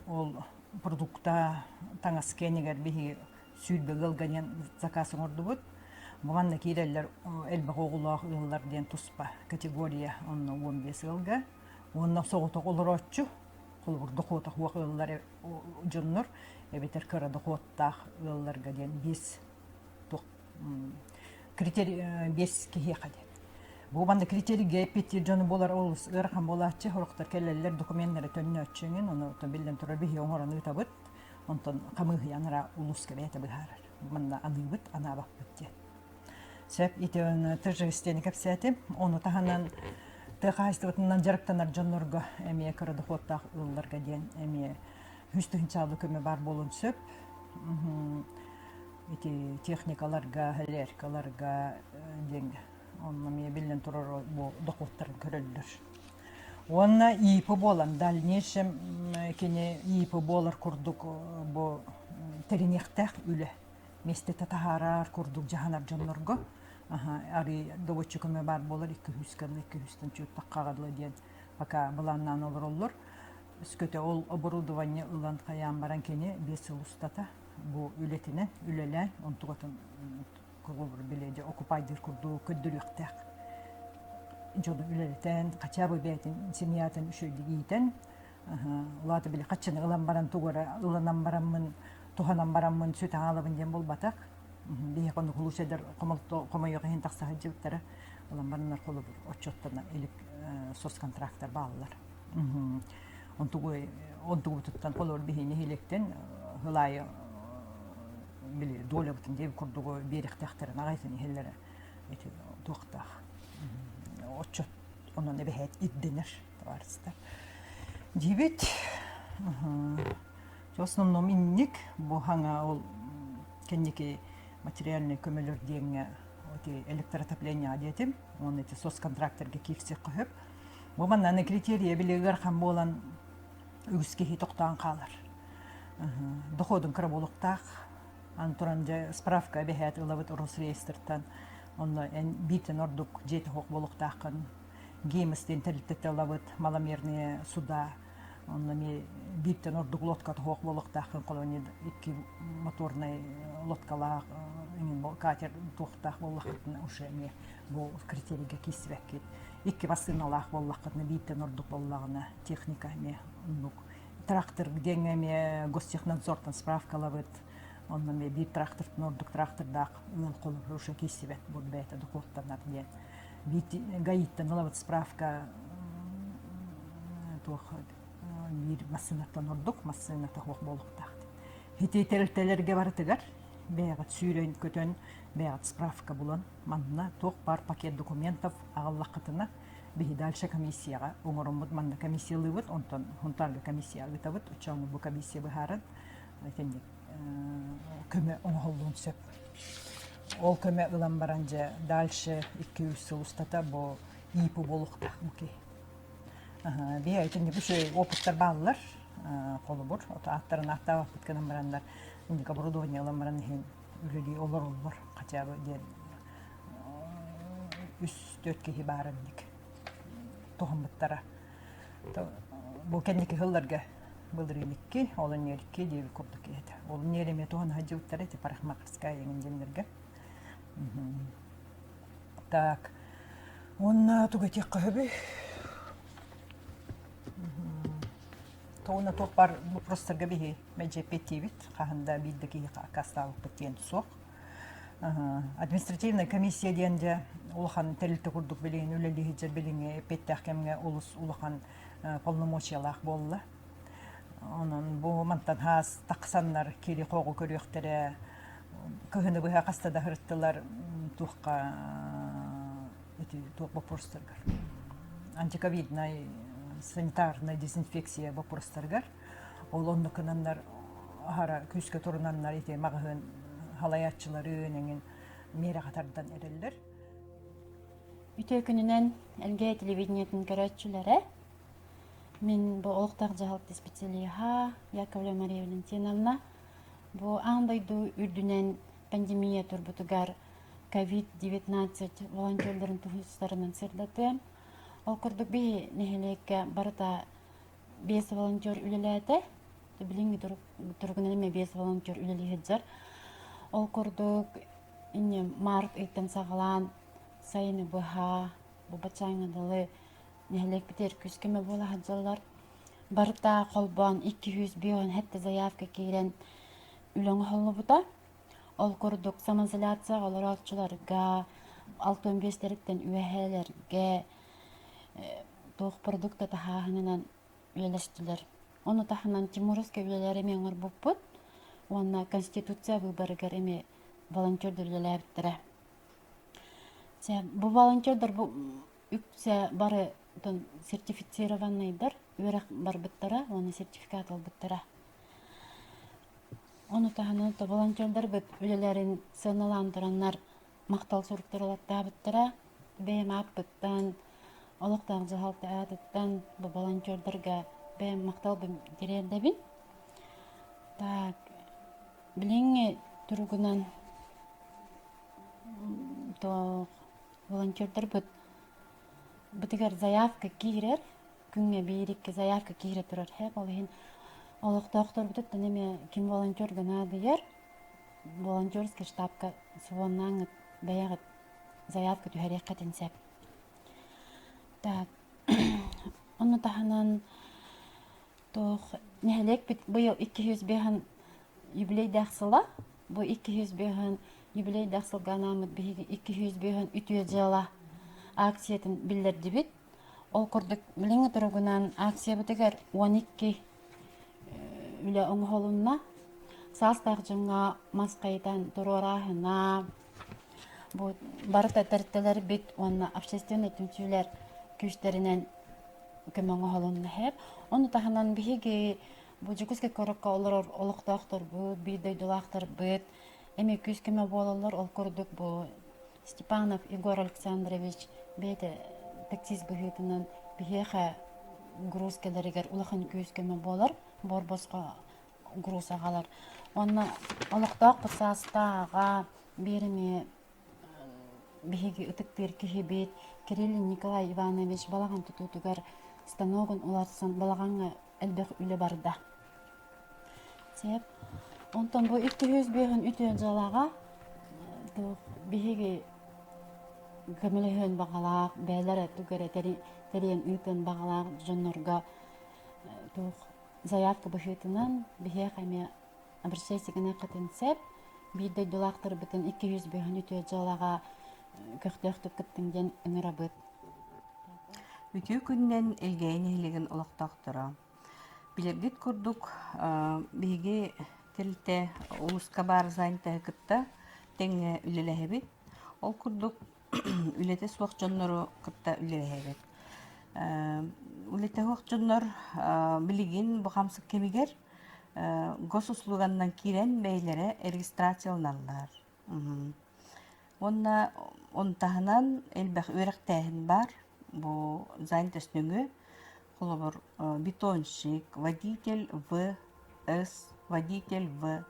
S7: ол продукта таңас кенигер бихи сүйдбе кылганен заказ гордубут. Буганна киреллер элбе оглах ыллар ден туспа категория онно 15 ылга. Онно согото колороччу колубур дохота хуакыллар жоннор эбетер кара дохоттах ылларга ден 5 критерий 5 кихи каде. Бу банда критерий гепти жону болар ол ырхан болачы хороктор келелер документтери төннө өчүңүн ону то билден тура бихи оңорон ытабыт онтон камыгы янара улуска бете бихарар. Мында аныбыт ана бакпыт. Сеп итен тыжыстен капсети ону таханан тыхайстытынан жарыктанар жоннорго эми кара дохоттах ылларга ден эми хүстүнчалуу көмө бар болун сөп. Эти техникаларга, электикаларга ден онна мне билен турар бу дохоттарын көрөлдөр. Онна ИП болан дальнейшем кене ИП болар курдук бу теринехтах үле. Месте татахарар курдук жаханар жоннорго. Ари доводчу көмө бар болар 200-200 чут таккагыдлы ден. Пока буланнан олор. Үскөтө ол оборудование ылан каян баран кене 5 жыл устата. Бу үлетинен үлелен онтугатын көгөр биледе окупайдыр курду көддүрүктак жоду үлелетен качабы бетин семьятын үшөйдигитен улаты биле качаны ылан баран тугора ыланан барамын туханан барамын сүт алабын ден болбатак бие кону кулушедер комолто комойго хен таксага жыптара ылан баранар колу отчоттана элик соцконтракттар баалар онтугу туттан колор бихини хилектен хылай били доля бутун деп курдугу бериктактарын агайсын хеллере эти токтах отчет онун эбехет идденер товарищдар дибит в основном инник бу ханга ол кенники материальный көмөлөр деңе оти электроотопление адетим он эти соцконтракторге кирсе кыйып бу мананы критерия билегер хам болан үгүскеги токтогон калар доходун кыра болуктак Антуранже справка бехет ылабыт Росреестртан, онно битен ордук жети хок болуктакын, геймстен тилтете ылабыт маломерные суда, онно ми битен ордук лодка хок болуктакын, колони 2 моторный лодкалак, катер тохтак болуктакын уже ми бу критерийге кисвеккит. 2 басыналак болуктакын битен ордук болулагына техника ми трактор деңеме гостехнадзортан справка ылабыт. Он мне бит трактор, нордук трактор дак, он колу уже кисивет, вот бета докотта на дне. Бит гаита, наловит справка, то мир машина то нордук, машина то хох болук тахт. Хити телерге барытыгар, бегат сүйрен көтөн, бегат справка булан, манна тох бар пакет документов агаллакытына, бихи дальше комиссияга, уморомут манна комиссия лывыт, онтон хунтарга комиссия гытабыт, учану бу комиссия быхарат, айтенник. Көмө оңолдун сөп. Ол көмө ылан баранжа дальше 200 жыл устата бу ИП болуктак буки. Би айтын бүшө опыттар баллар, колубур, аттарын аттап бүткөнөн барандар, инде оборудование ылан баран хин үлөди олор качабы ден 3-4 кихи барындык. Тохомбуттара. Бу кендики хылларга Былрыликки, олон нерикки деп курдук эти. Ол нереме тоон хаджуттар эти парахмакарская еңденерге. Так. Онна туга тек кабы. тоуна топпар вопростарга бихи мәҗәпеттибит, кахында биддеки касталык биттен соқ. Административная комиссия дигәндә улахан тәлилте курдук белән үләле җир белән петтәхкәмгә улус улахан полномочиялар булды. Onun bu mantan has taqsanlar kiri qoğu körüyəxtərə köhünü bu haqastada hırttılar tuğqa вопростаргар. Антиковидная санитарная дезинфекция вопростаргар. Ол оннукынаннар ара күскә турунаннар ите магын халаятчылары өнеңин мере катардан эрелдер.
S8: Үтө күнүнөн элге телевидениятын көрөчүлөрө мен бу олуктак жалпы специалиха Яковлева Мария Валентиновна бу андайду үрдүнөн пандемия турбутугар COVID-19 волонтерлерин тугустарынан сырдаты. Ол курдук би нехелекке барыта 5 волонтер үлеләте. Билинги тургунан эме 5 волонтер үлелеһиджар. Ол курдук инне март айттан сагалан сайыны быха бу бачаңадылы нехелек битер күскеме бола хаджалар. Барыта колбан 200 бион хәтта заявка кирен үлөң холлубута. Ол курдук самоизоляция олоралчыларга 65-лерден үәһәләргә тоқ продукта тахаһынан үләләштеләр. Оны тахынан Тимуровская үләләре меңер буппут. Онна конституция выборыгар эме волонтерлар үләләбиттәре. Бу волонтерлар бу үксә бары сертифицированныйдыр. Үрәк бар биттәре, оны сертификат алып биттәре. Оны таханы волонтерлар бит үлеләрен сыналандыраннар мактал сурыктырылатта биттәре. Бәйем апыттан олуктан жаһалты атыттан бу волонтерларга бәйем мактал дирәдәбин. Так, билеңе тургунан то волонтерлар битигәр заявка кирер, күнгә бириккә заявка кире турар. Һәм алын олуктактар бит неме ким волонтер гына дияр. Волонтерский штабка суоннан бәягы заявка түһәрәкәтен сәп. Так. Оны таханан тох нәһәлек бит быел 200 беһен юбилей дәхсыла. Бу 200 беһен юбилей дәхсылганамыт биһиге 200 беһен үтүе жала акциятын билдерди бит. Ол курдук билеңе тургунан акция битегер 12 үле оңголунна састагжыңа маскайдан турораһына бу барыта тәртелер бит онна общественный түнчүләр күчтәренән көмөңө холунна һәп оны таханан биһиге бу жукуска коракка олор олуктактар бу бидайдылактар бит эми күскеме болалар ол курдук бу Степанов Егор Александрович бете таксист быһытынан биһеха грузкаларыгар улахан күскеме болар борбоско груз агалар онна олуктак пасастага берме биһиге ытыктыр кихибет Кирилл Николай Иванович балаган тутутугар станогын уларсан балаганга элбек үле барда. Сеп онтон бу 200 беһен үтө жалага биһиге көмөлөһөн багалак бәйләре тугары терен үтен багалак жоннорга тух заявка быһытынан биһе хәме обращайся гына кытынсеп бидde долактыр битен 200 беһен үтө жалага көктөктүк кыттыңден ыңырабыт.
S9: Үтүү күннен элгейнелеген олоктоктора. Билердит курдук биги тилте улуска бар зайнта кытта теңе үлелехебит. Ол курдук үлете суак жоннору кытта үлелехебит. Үлете суак жоннор билигин бу камсык кемигер госуслугандан кирен бейлере регистрацияланалар. Онна онтаһынан элбэх үрәктәһен бар. Бу зайнтөснүңү холобор бетонщик, водитель В, С, водитель В.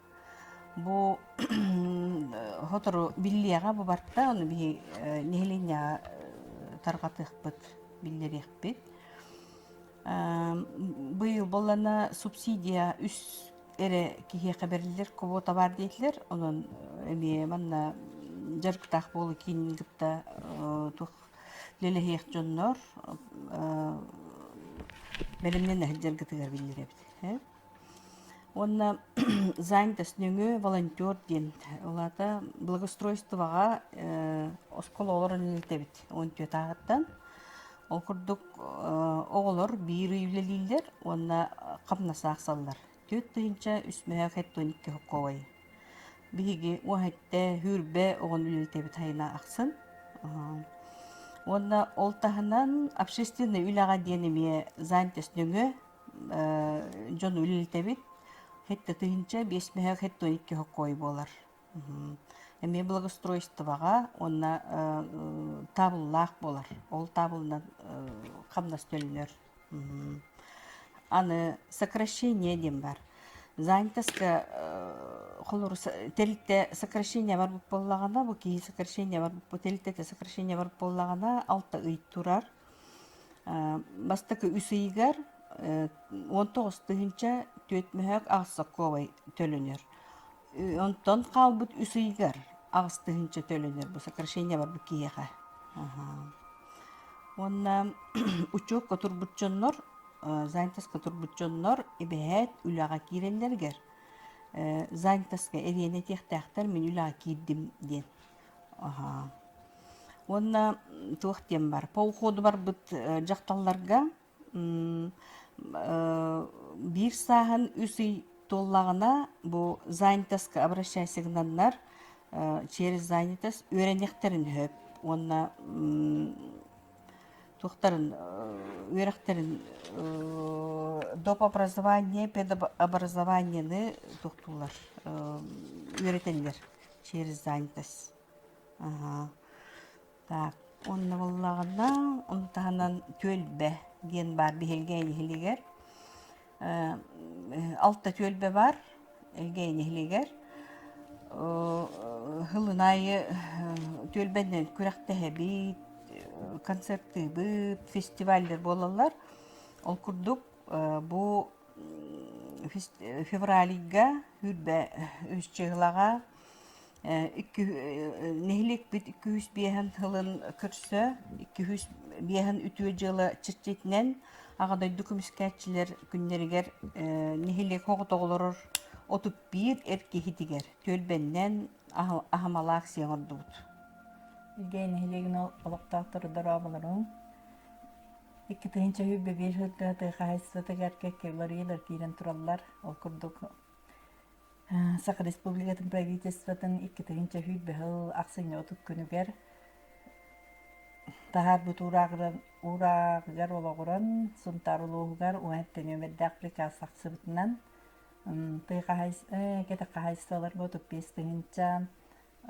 S9: Бу хотору биллига бу барта, оны би нехлиня таргатыхпыт, биллерихпит. Быйыл боллана субсидия үс эре кихе хабарлар квота бар дейтлер, онун эми манна жарктах болу кингипта тух лелехех жоннор беремнен хәҗәр гытыгар биллер бит. Онна занятость нөңө волонтер ден. Олата благоустройствоға оскололарын илтебит. Он төтағыттан. Ол күрдік оғылыр бейір үйлелейлер, онна қамнаса ақсалар. Төт түйінча үсмеға қеттоникке хоққовай. Биһиги уахатте хүрбе оғын үлелтебит хайна ақсын. Онна олтахынан общественный үлаға денеме занятость нөңө жон үлелтебит. Хетте тыгынча бесмеге хеттоникке хоккой болар. Эме благоустройствоға онна табыллах болар. Ол табылынан камнас төлөнөр. Аны сокращение дем бар. Занятоска холор телте сокращение бар боллагана, бу ки сокращение бар бу телте сокращение бар боллагана 6 ый турар. Бастакы үсейгер 19 тыгынча төтмөһөк агсакковай төлөнөр. Онтон калбыт үсейгер агстыгынча төлөнөр. Бу сокращение бар бу киеха. Онна учок котурбутчоннор, занятос котурбутчоннор ибэт үлага киреллергер. Занятоска эриене техтахтар мен үлага кирдим ден. Онна туохтем бар. Поуходу бар бут жакталларга бир саһын үсүй толлагына бу занятоска обращайсыгнаннар через занятость үйренектерин хөп. Онна тухтарын үйректерин доп образование, педобразованияны тухтулар үйретелер через занятость. Так, онна боллагына онтаһынан төлбе ген бар бихелгейни хилигер. 6 төлбе бар элгейни хилигер. Хылынайы төлбенен күрәктәһе бит, концертты бит, фестивальдер болалар. Ол курдук бу февралига хүрбе үсчыгылага нехлек бит 200 биһен хылын көрсө 200 биһен үтүө жылы чирчетинен агадай докумискатчилер күннеригер нехлек хоготоголорор 31 эркехитигер төлбеннен ахамалаак сиңордубут.
S7: Ген хелеген олоктактыр дарабаларын. 2-нче хүббе бир хөттө хайсыты геркеккелер елер кирен тураллар. Ол курдук Саха Республикатын правительствотын 2-нче хүббе хыл аксыны отуп күнүгер. Тахар бут урагыр ологорон сунтарулуугар уаттен өмеддак приказ аксыбытынан кете кахайсталар ботуп 5-нче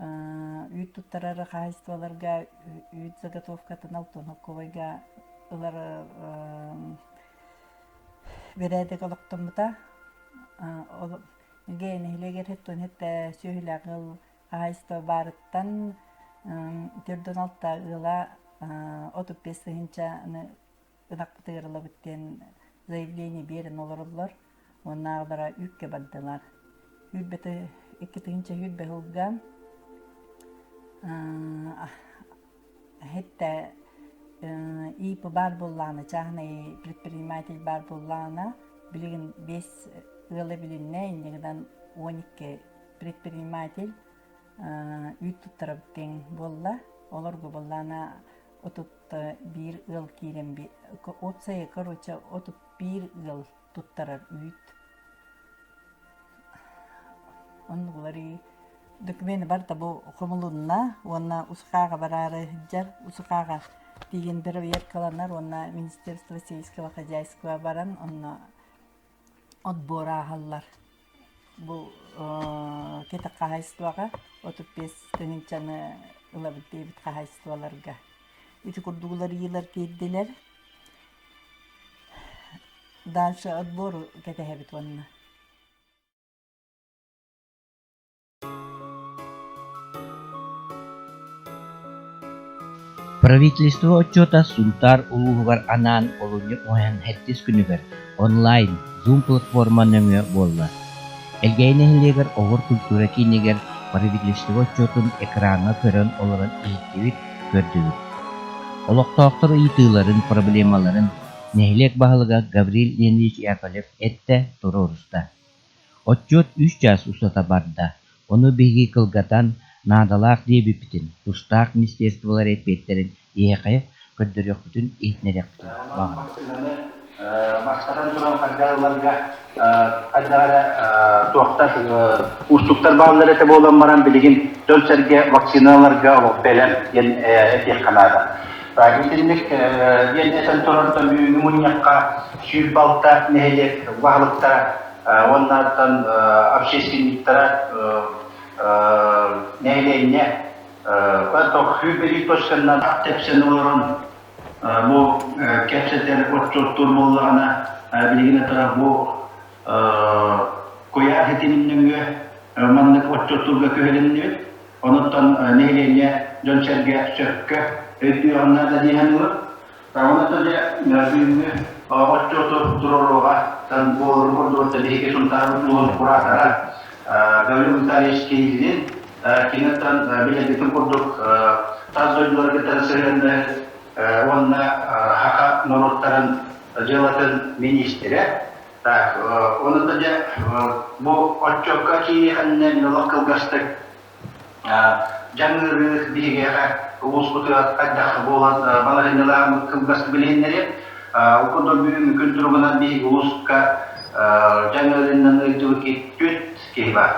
S7: үйт туттарары кахайсталарга үйт заготовкатын алтын хокковайга улар береде колоктомута ген хилегер хеттон хетте сөйлөгүл кахайста барыттан төрдөн алта ыла отуп 5-нче ынакпытыгырла биттен заявление берен олорлор. Оннағдара үкке бардылар. Үббеті 2-нче үббе хылга хетте ипы бар болланы, чағны предприниматель бар болланы билген 5 ылы билинне, индегіден 12 предприниматель үйт туттара біттен болла. Оларғы болланы отут 1 ыл кирен би. Отсайы, короче, отут 1 ыл туттарар үйт. Оннугулары документы бар да бу комулунна, онна усукага барары жар, усукага деген бир веркаланар, онна Министерство сельского хозяйства баран, онна отбор агаллар. Бу кете кахайствага, отуп 5-нче ылабыт дейбит кахайстваларга. Ити курдугулар йылар кейдилер. Дальше отбор кетехебит онна.
S1: Правительство отчета Сунтар улугар анан олуне оян хеттис күнүгер онлайн Zoom платформа нөмө болла. Элгейнехилегер огор культура кинегер правительство отчетун экранга көрөн олорон ийттибит көрдүбүт. Олоктоктор ыйтыыларын, проблемаларын Nehlek bahalıga Gavril Leonidович Yakovlev ette tururusta. Отчет 3 час usata barda. Onu begi kılgatan nadalak diye bipitin. Tustaq ministerstvolar etpetlerin yeğe köddürüyor bütün ihnerek bütün.
S10: Başkadan duran kadarlarga kadara tohtar ustuklar bağları tabi olan varan bilgin dönserge vaksinalarga olup belen yen etiyek kanada. Getirmek yen esen toruntan numunyakka şüy balta nehelek vahlıkta onlardan общественниктара neheleyine Tok hüberi toşkandan tepsen olurun bu kepseler otçot turmullarına bilgine taraf bu koya hetininle manlık otçot turga köhelenini ondan neheleyine dönserge sökkü ödüyor onlarda diyen olur. Ondan da büyümü otçot turuluğa tan bu orada tehlikeli suntarı bulun kuratara gavrim tarihçiliğinin kinatan bile bütün kurduk tazoylar getirselerinde onunla haka norotların cevatın ministri. Onun da bu otçokka ki annen lokal gastek janır bir ulus kutuya kadar bolan balahinler kılgast bilenleri o kadar büyük kültüründen bir uluska janırından ödülki tüt kibar.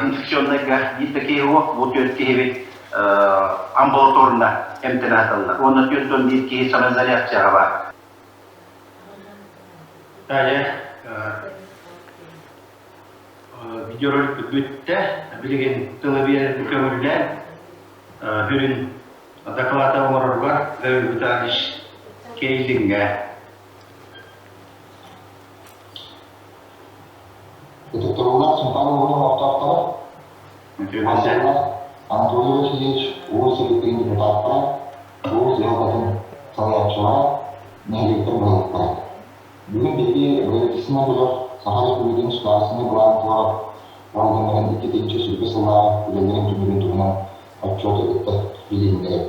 S10: Инфекционныйга биттеки бу төткеби амбулаторна эмтенаталар. Оны төттөн битки самоизоляцияга бар. Далее видеоролик бүтте билген телевизор көмүлгөн бүрүн доклад аларга өвүтагыш кейлинге
S11: Это трудно, симптомы автора. Анатолий Васильевич, улус электр депутаттары, улус елдатын саяатчылар, неліктер болыптар. Бүгін беге бөлікесіне біліп, Сахара Республикасының ситуацияны бұланытылар, органдарын 2-ші сүргі сыллары үлелерін түмірін тұрынан отчет етті билейіндер.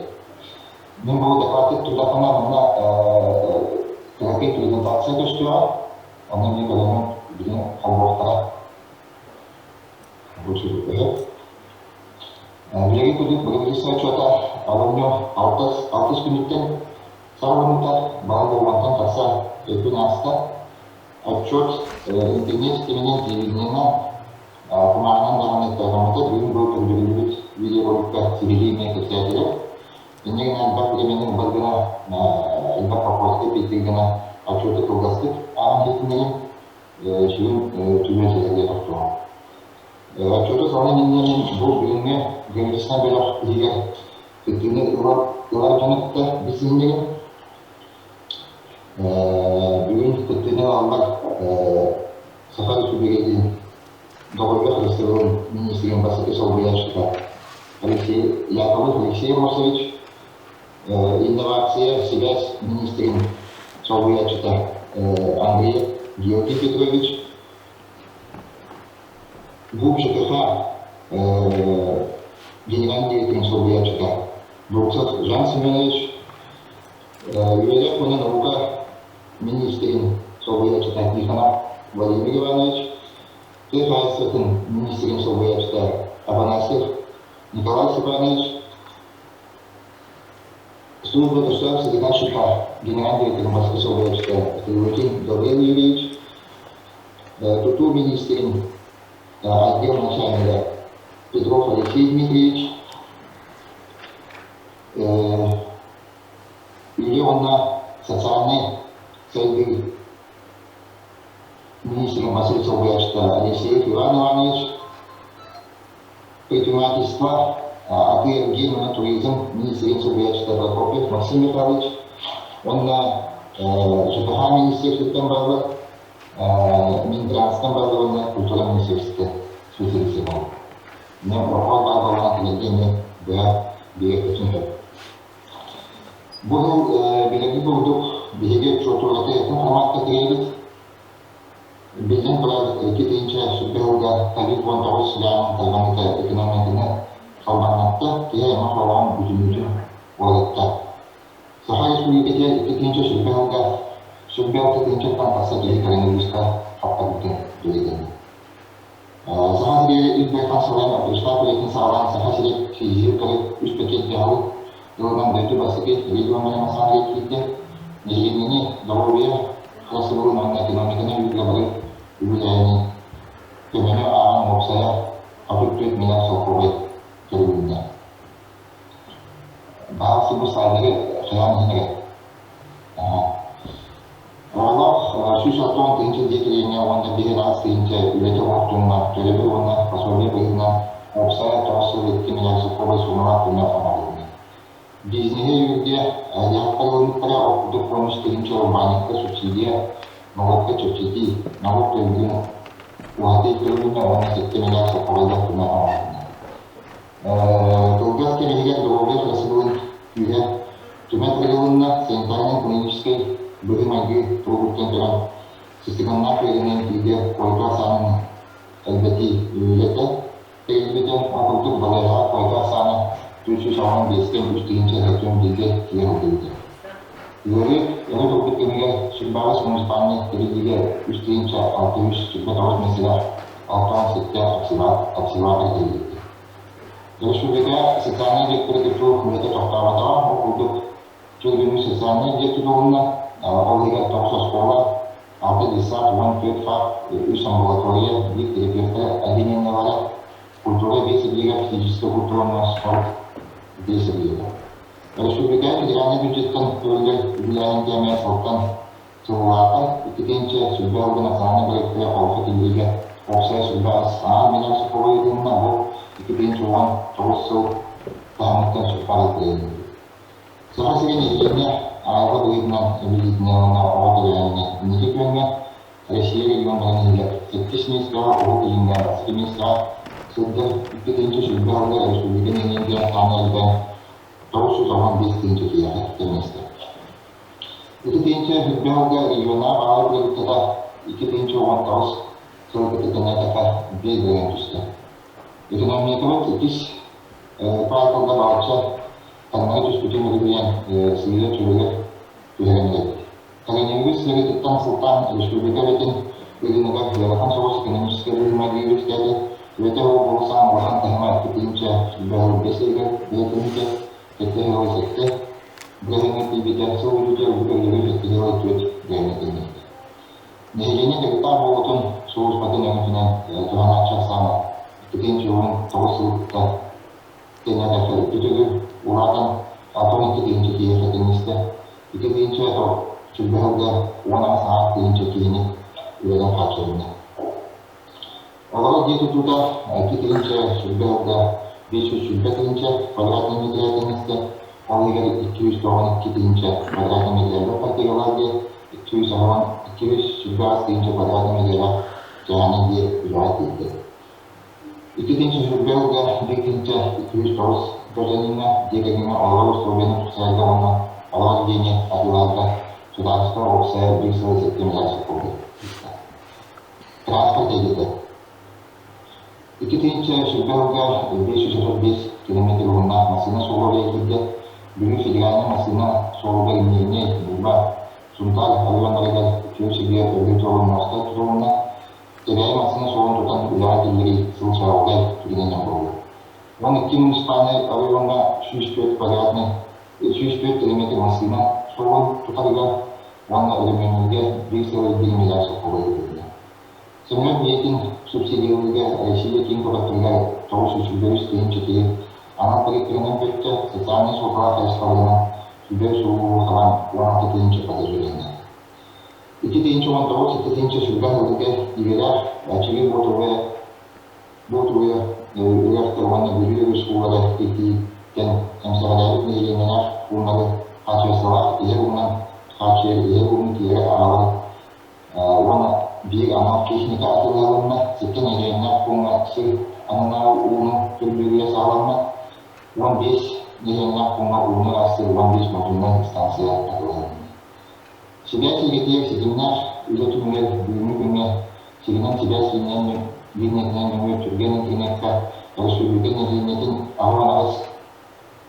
S11: Мен бұл докладты тұрдақына мұна терапия презентация көстіға, оны мен білемін bilin kalboktara bu çocukları. Bilgi kuduk bölgesel çota alınıyor 6 günlükten sağlamlıklar bağlı olmaktan kasa öpün hasta отчет internet sisteminin televizyonuna kumarından devam ettiğimizde bugün bu türlü videolukta sivilliğine gösterdiler. Yeniden bak emenin bölgene ilbak kapasite bitirgene отчеты kılgastık. Ama hepimlerin şeyin tümünü yaptım. Отчеты сравнением bu bölümü görüşüne böyle ilgili fikrini yıllar dönüp de bizimlerin bugün fikrini almak Sahara Reспубликасының Договор Христовым министром Басаки Солбуяшка Алексей Яковлев Алексей Мосович, инновация, связь министром Солбуяшка Андрей Георгий Петрович, ГУП ЖКХ генеральный директор Солбуяшка Бурцев Жан Семенович, Юрий наука министром Солбуяшка Тихонов Владимир Иванович, Техасовским министром Солбуяшка Афанасьев Николай Степанович, служба государственного секретаря генерального директора Москвы Солбуяшка Стрелокин Гавриил Юрьевич, министром отдел начальника Петров Алексей Дмитриевич, Юрьевна социальной целью министром Москвы Солбуяшка Алексеев Иван Иванович, предпринимательство, отдел генерального туризма министром Солбуяшка Прокопьев Максим Михайлович, он на ЖКХ министерством барлық, Минтрансқа барлығында культура министерстві специалисті болды. Мен ұрпақ бағалаған келгенде берек өтінді. Бұл берегі болдық, береге чотурлаты етін форматқа керегіз. Біздің біраз кетейінше сүрбелгі COVID-19 сіләнің тайғаныта экономиканы қалбанатты, кейі ема қалауын үзін-үзін олетті. Саха республикате иккинче сүрбелга тынчыктан таса кели коронавируска хаттабытын билген. Саха сире илбехан салайма приштап летин сағалан саха сире физик калып үш пакет жағалы жылынан дөті басыке региональный масаңғы кейде неженені договор классовый на экономиканы үгілі бары үгіләйіні төмені ағын опсая 44 миллиард соқуғай келуінде. Бағасы бұл сайдығы қиян енеге. Олар сүз атуын тыңчы декелейіне онда бігер аз тыңчы үлеті оқтуына төлебі оны пособие бұйына опсая тоғысы 2 миллиард соқуғай суныға түні қамалуына. Бизнеге үйірге яқпайлылықтары оқудық помощь тыңчы урбаникқа субсидия налогқа чөпчети налог төлгін уақыты төлгінне оны 7 миллиард соқуғайда түні қамалуына. Кылгас кемегер договор расылын күйе төмет районына санитарный клинический бөлімайғы тұрғыттен тұран сыстығанна көрінен күйге койка санын әлбәті үйлеті тәйілбетен оқылдық балайға койка саны 315-тен 3-тігінші рәтөн білге киерілді. Үйері әрі тұрғыт кемегер сүрбағыз муниципальный терезеге 3-тігінші 649 меселер 67 аксиват әкелді. Республика социальный вектор кету хүметі тоқтаватава оқылдық чөлгінің социальный векторуына олыға 9 школа, 6 десат, 14 факт, 3 амбулатория, 2 терапевта, отделениялары, культура бесіблігі, физическая культурная спорт бесіблігі. Республика федеральный бюджеттен төлгіл үлілерінде мен соттан сылуаты, екінші сүлбе олғы национальный проекттері қолғы тілдегі оқсай сүлбе астан менен сұқылы едіңіне бұл 2009 сыл тағымықтан сұқпары тілейді. Сыға сеген еліне айғы бұйытынан әбілетіне оны оғытырайыне неге көнге Россия региондарының елер 7 министрға оғы үйінген басқы министрға сылды 2-тінші сүлбе олғы республикан ененге таны әлбен 915 тінші кияғы деместі. 2-тінші сүлбе олғы региона бағалы біріктіға 2-тінші 19 сылғы тікіне тәкар белгілеген түсті. Экономикалық 2 практикалда бағытша Tanrı düzgün edilen sivil türlü üretimler. Kaliningrad Sivil Sultan Respublika'nın ürününe yaratan soğuk ekonomik bölümleri gösterdi. Ve de o bulsan olan tahmat edince sübahı beseyler üretimde tekrar sekte. Bölümün tibide soğurucu ülkeleri tekrar tüet görmektedir. Nehirine tekrar boğutun soğuz batın yönetinen tuhanakça sana. İkinci onun tavusuzlukta denede feriptüdürü Ulardan atau ketinci kiri ketiniste, ketinci atau sübahda ona saat ketinci kini ulardan kaçırdı. Olarak dia tutuda ketinci sübahda 500 sübah ketinci kvadratmetre ketiniste, olaya 212 ketinci kvadratmetre patikalarga 200 sübah ketinci kvadratmetre yani dia ular dedi. Ketinci sübahda ketinci 209 Projenina дегеніне олар условияны тұсайды оны олар дене адыларда сударство опсая брюссель септемиясы болды. Транспорт едеді. 2-тінші Шүрбелға 545 км орнына масына соғыр екілді. Бүгін федеральный масына соғыр емеріне бұлба Сунтар Алуанарыдар 2-шеге өргі жолын моста тұруына Теряй масына соғын тұтан ұлар келдері сыл шауғай түрінен болды. Он 2 муниципальный районга 64 км масына соғын тұтарыға оны үліменілге 1,1 миллиард соқуға етілді. Сонымен бейетін субсидиялыға Россия кең көріптірге 934 теңінші келіп, ана проектерінен бөтті социальный соғыға қайсқалығына сүбер соғуы қалан 16 теңінші қады жөренді. 2 теңінші 19, 2 теңінші сүбер өліге егелер әчіге бұтуы Уяқтырғаны бөлі школада кеткен әмсағалары нелеменер онları қачырсалар, егер онан қачыр, егер оның кері ағылы оны bir ana техника атыларына сеткен әжейіне қоңға сыр анына оның түрліге сағалына 15 нелеменер қоңға оның асы 15 модульна станция атыларына. Себя сегетер сегенер үйлетімдер бүйімі күнге сегенен себя сегенен Бинетнен мөңө түрген интернетка республика нелинетін ауанағыз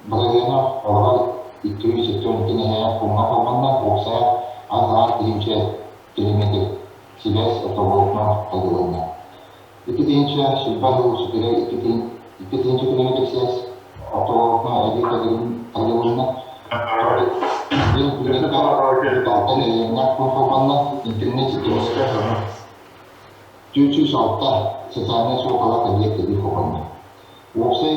S11: Брагенов олар 212 кумга холбанна окса азар тиинче километр связь автоволокно тагылына. 2-нче шилбадыл шикеле 2-нче километр связь автоволокно эди тагылына. Интернет сетевая 406 социальная сокола объекты бихопанна. Оксай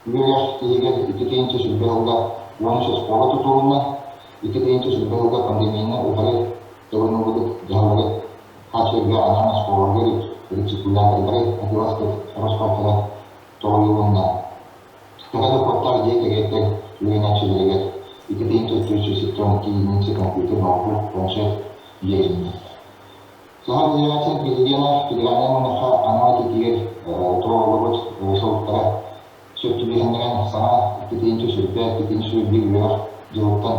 S11: Юрьев тегер 2-нче шилбадылга 16 школа тутулуна 2-нче шилбадылга пандемияны утары төгөнүгүлүк жаалары хачырга анана школалар рециркуляторлары адиласкет распортера тоолугунна. Тогда портал декегеттер юринячилерге 2-нче сектор кийинче компьютер ноутбук планшет берилди. Сахар делегация президента федерального маха аналитикер тоолугут соуттара сөптүбегендеген сана 2-нче шүрпе 2-нче бир жылыктан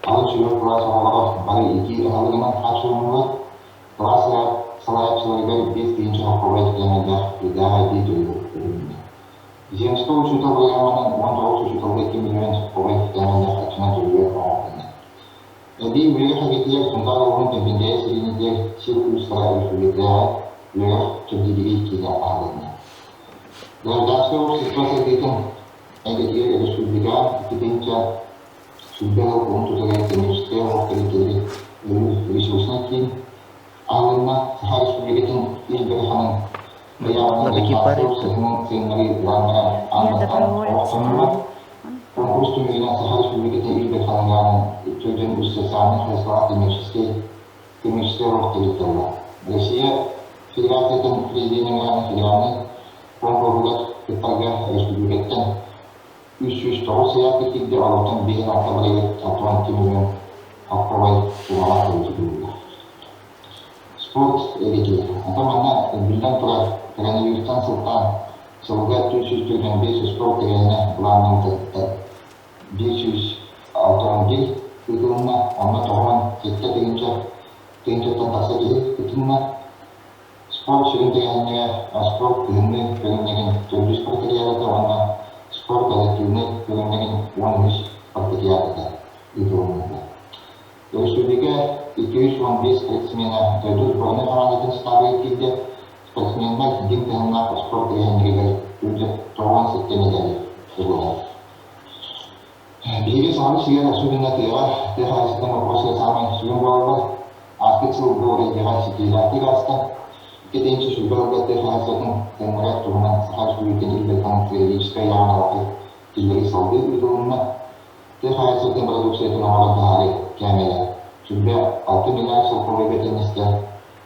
S11: алып жүрөк класс оголор бары 2 алыгынан качуунула класс салаятчыларга 5-нче окуубай кемелдер идея дейт. Земского учета программадан 19 учеталга 2 миллион окуубай кемелдер качына жүрөк оголордун. Эди үеге хагетиер сундар огун темпендер сиринидер сиркулустара үсүлүктер үеге чөмдигиги киге алынды. Гражданского ситуация дейтін әйгетер республика 2-нче Судбелов коммунитетleri temizlikte ortalıkları resursuna кейін алынна Сахар Республикатын Илберханын баяғынан сахарсының сенмari лаңына аңлatan оқтануы конкурс түмегінен Сахар Республикатын Илберханын яғын төлден үстесаны хайсылақ темizlikte ortalıkları. Россия Федерациядан президентінің яғын федеральный конкурсулар Кытайга Республикаттан 309 сыяқы килде алудан бейін артабырайы 62 миллион ақпабай туғалар өтілуді. Спорт әдеті. Атаманна білден тұрар коронавирустан сылтан сылға 395 спорт әрені бұланның 561 үтілінна, онна тоғын кетті тегенчеттен тақса келіп үтілінна. Спорт шүріндегеніне спорт күніне көрінеген түрлі спорт әрелерді онна спорт коллективный көрінген 13 спартакиадада үтілінді. Республика 215 спортсмена дойду сборной командатын ставы келді. Спортсмендар дин тәнна спорт әрелерге түрді 97 медали тұрғылар. Биге сағын сүйер особенно тыға тәхайсыдан вопросы самай сүйен болалар. Артық сыл бұл әйдеға сетейлерді ғаста. 2-нче шүлбелге тәхайсыдан тәңірәк тұрғынан Сахар Республикатын Илберханын физическая яғыналақы келері салды үтілінна. Тәхайсыдан продукциятын оғарындағары кәмелі. Шүлбе 6 миллиард сыл қолы бәтеністі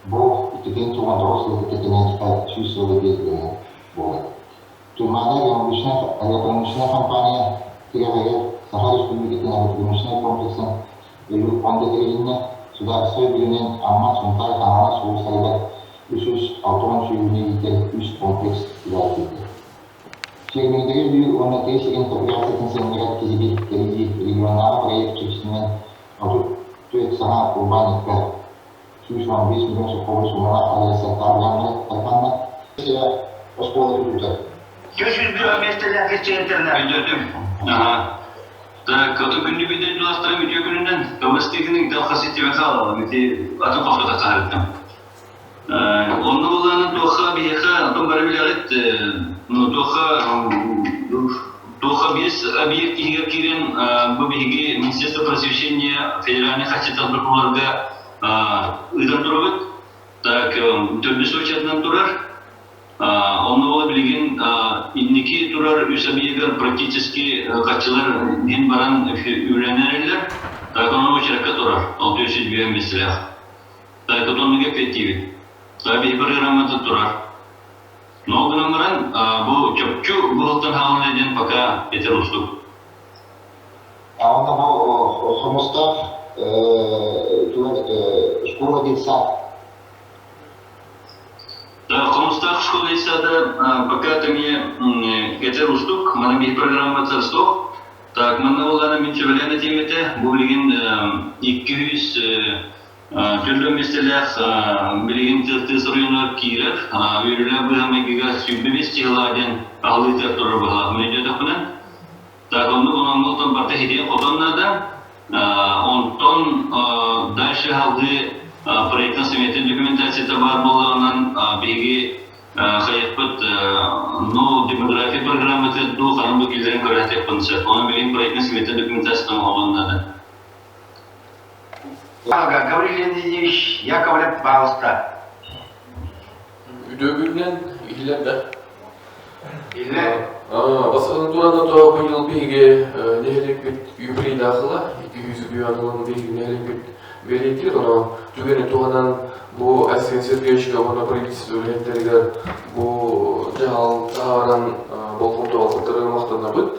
S11: бұл 2019 жылы тәтінәтіға 100 жылы белгілі болды. Türmada elektronikçine kampanya tüketerek Sahar Reспубликатын elektronikçine kompleksin ölü onda gelinle Sudarsı birinin amma suntar kanala soğuk sayılar 360 suyunu yiyecek üst kompleks ilerledi. Şehirmindeki bir onda teşekkür integrasyon senlerin kezibi gelişi regional proyekt çekişinden atıp tüyek sana kurban etkiler. 215 milyon sokoğlu sunana adrese tablanları takanla mesela Osmanlı Kültür.
S10: 201 meseleler geçenlerine.
S12: Ödürdüm. Aha. Так, күнді беден жыластырым өте күнінен Кавастегінің далқасы тебе қалалым. Атын қоқыта қағырттым. Оны болғаны тоқа бейеқа, том бары білағыт, тоқа бес объект егер керен бұл бейге Министерство просвещения федеральный хатитал прокурорға ұйдан тұрғыт. Так, төрді сочатынан тұрар. Оны ола білген иннеки турар үсабиегер практически качылар ден баран үйренерелер. Так, оны очеракка турар. 625 меселях. Так, онныға эффективен. Так, бір программада турар. Но гынамыран бұл чөпчу бұлықтан хағын еден пока етер ұстық.
S11: Onda bu sonuçta школа детса.
S12: Коммустах школа детса пока ты мне етер ұстық, мана бір программа царстық. Так, мана олғаны мен сөйлені теметі, бұл білген 200 Türlü meseleler bilgin tırtısırıyorlar kiler. Verilen bu hamegega sübbebis çiğladen ağlı tertörü bağlı. Mecede kunan. Так, он там партия Хотоннада, он дальше халды проектный совет документации товар боланан беги хаяппат демография программы это ду ханбу килдерин каратек концепт. Он бегин проектный совет документации там Хотоннада.
S10: Гаврил Леонидович Яковлев, пожалуйста.
S4: Үдөгүнен илерде.
S10: Или
S4: Басылын тураны то быйыл биге нехелек бит юбилей дахыла 200 бюанылын биге нехелек бит белетир, но түгені туғанан бу Арсен Сергеевичке оны правительство өлеттерге бу жал тағаран болғымды вақыттары мақтана бит.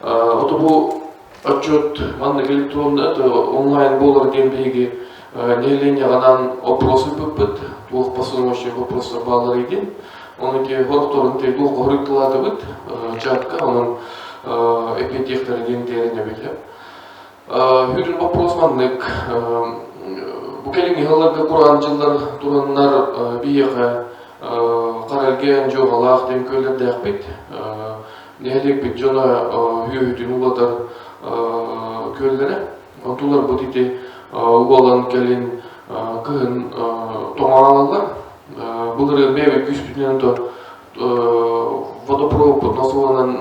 S4: Ото бу отчет манны электронды онлайн болар ден биге нехелене ғанан опросы бүппіт, туық посылмашын вопросы балар екен. Он эти горторын те долго хорыктылады бит, чатка, он эпитехтер денттерине бит. Хүрүн вопрос маннык. Бу келинги халарга Куран жылдар тураннар бияга каралген жогалак демкөлөрдө акбит. Нелек бит жона үйөтүн улатар көллөрү. Антулар бу дите угалан келин кын тоңалалар. Былыры беве күспүтүнөн водопровод поднасыланан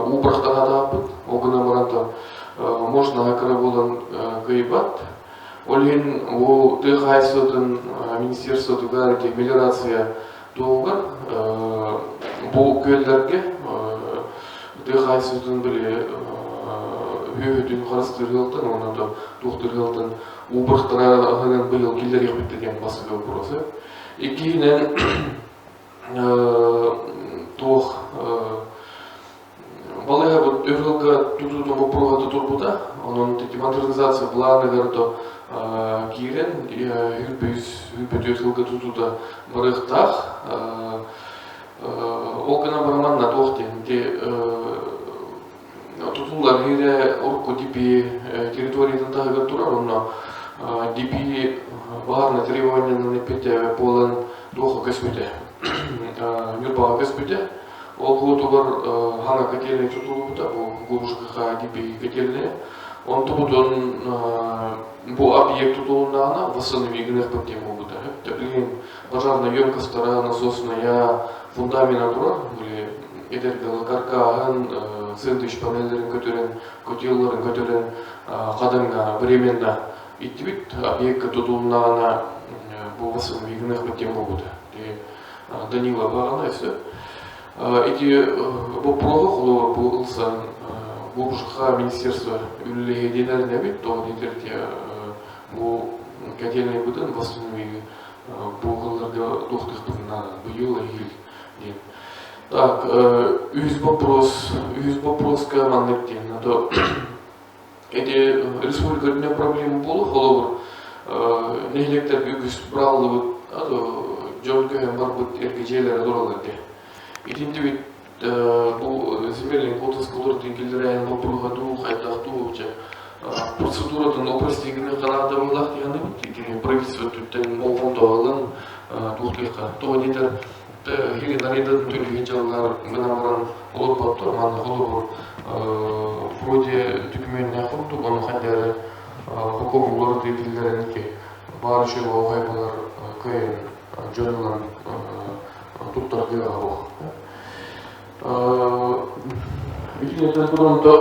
S4: убрахтага таапыт, огына баранта можно акыра болан кыйбат. Олин у ТХСтын министерство тугарки мелиорация толгар бу көлдөргө ТХСтын биле үйөтүн карастырылган, онда доктурлардан убрахтара аган быйыл килдер якбыт деген басылы вопросы. Икинен тох балая вот өргөлгө тутуту вопросы турбута, анын модернизация планы гордо кирен үрпөтөтүлгө тутута барыктах окана барман на тохтен де тутулар хире орку дипи территориядан тагы турар, онно дипи баарына требования на непете полон духа көспүтө. Нюрбага көспүтө. Ол кутугар хана котельный тутулубута, бу ЖКХ дипи котельный. Он тубутун бу объект тутулундагана восстановигнех проблемубута. Теплин пожарная емкостара насосная фундамента турар, или эдерге каркагын, сендвич панелдерин көтөрөн, котелларын көтөрөн, кадымга временно иттибит объектка тутулундагана бу восстановигнех проблемубута. Данила багана все. Эти вопросы булса бу ЖКХ министерство үллеге дедерне бит, то дедерде бу котельный бутын восстановиги бу кылдарга тохтыктыгына быйыл ил. Так, үз вопроска манныктен. То эти республикаларда проблема болу, холобур нехлектер үгүс бралды жонкөйөн барбыт эркежелер дураларды. Итинде бит бу земельный отраскылар деңгээлдерин бопургаду, кайтактуу процедурадан упростигине карата болак дегенде бит. Правительство түттен болгондогун тухтыйка. То дедер хиринариден төлөгөн жалгар менен баран олуп баптыр, мана холобур вроде документне курдук, аны кандайдыр укугулар дегендеринки баары шыгы огайбалар кыйын жөнүнөн туттар кыйга бок. Итинен туранто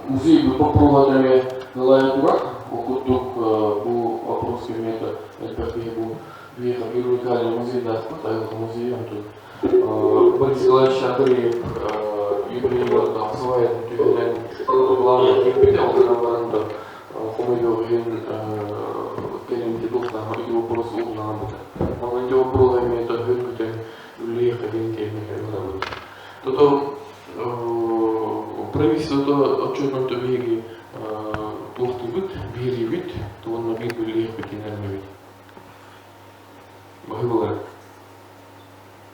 S4: музей попробовали налайкурак, окутук бу вопрос имеет экспертизу бу уникальный музей, да, поставил музей, Борис Николаевич Андреев юбилейный обзывает тюрьму главное терпение, он нам баранда хомойовин келинки духна, его вопрос угна будет. Он идет проблемы это гюркутен леха деньги не будет. То правительство то отчетно то беги тухты бит, бери бит, то он на бит леха не бит. Благодарю.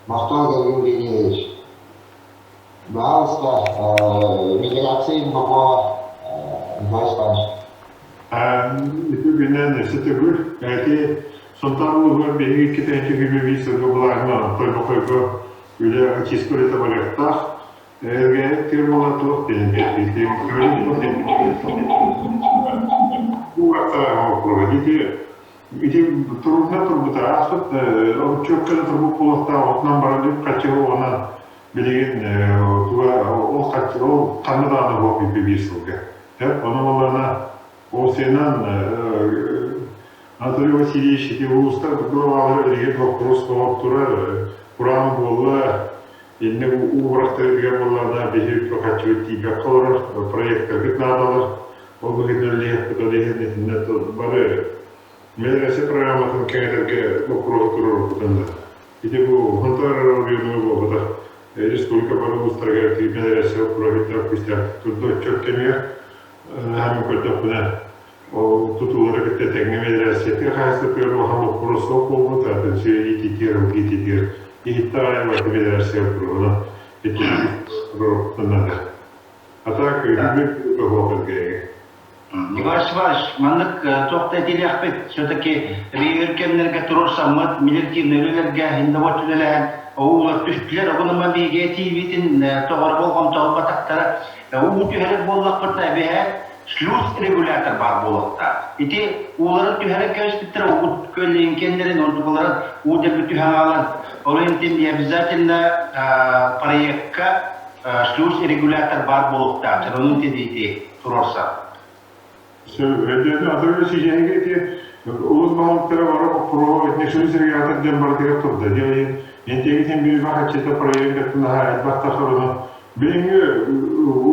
S11: Махтур Евгеньевич, пожалуйста, миграции много
S13: Бүгіннен сетігір, әке сонтарылығы бейгі кетен түйгімі вейсіргі бұлағына тойма қойғы үлі ачискөл еті балықтақ, Elge'ye olarak denetledim. Bu hafta проводите. İti turuna turbuta asıp o çöpleri turbu kulakta otdan barınıp kaçıyor ona bilgin o kaçıyor o tanıdığını bu bir sürü. Hep onun olana o senin Anatoly Vasilyevich эти уста говорили, öyle вопрос туrar. Kur'an bolla eline uğraştı diye bollada bir prokaçıyor tiga kalır projektler gitnadılar. O bu gitnerliğe kadar net barı medrese programının kendilerine okuru kurulunda. İşte bu hantar oluyor bu da Respublika Barabustarga medrese projektler kuşlar tuttu çok kemiğe hem koyduklarına o tutuları gitti tekne medreseti hayatı böyle hamur kurusu oldu zaten şey ititir İhtiyar var medrese kuruluna ititir kurulunda. Hatta hükümet kurulu gereği.
S10: Иваш, маннык тоқта телеқпет, все-таки өлкемдерге турурсаммыт, милертивнелерге индоватүлеләһән, оулар түштүләр, огыныма биге тибитин тоғыр болған тоғы батақтары, оу түһәрек боллақпырта бәһә шлюз регулятор бар болықта. Ити уларын түһәрек көспиттер, оу көллейін кендерін, онтуғыларын удербі түһәң алан. Олентин обязательно проектка шлюз регулятор бар болықта. Onun dediği turursa.
S13: Ödedi adı şeyine ki ulus balıkları var o pro etneşini sergilatan cember direktörde. Yani entegritin bir vakit çete projenin tına başta sorunu benim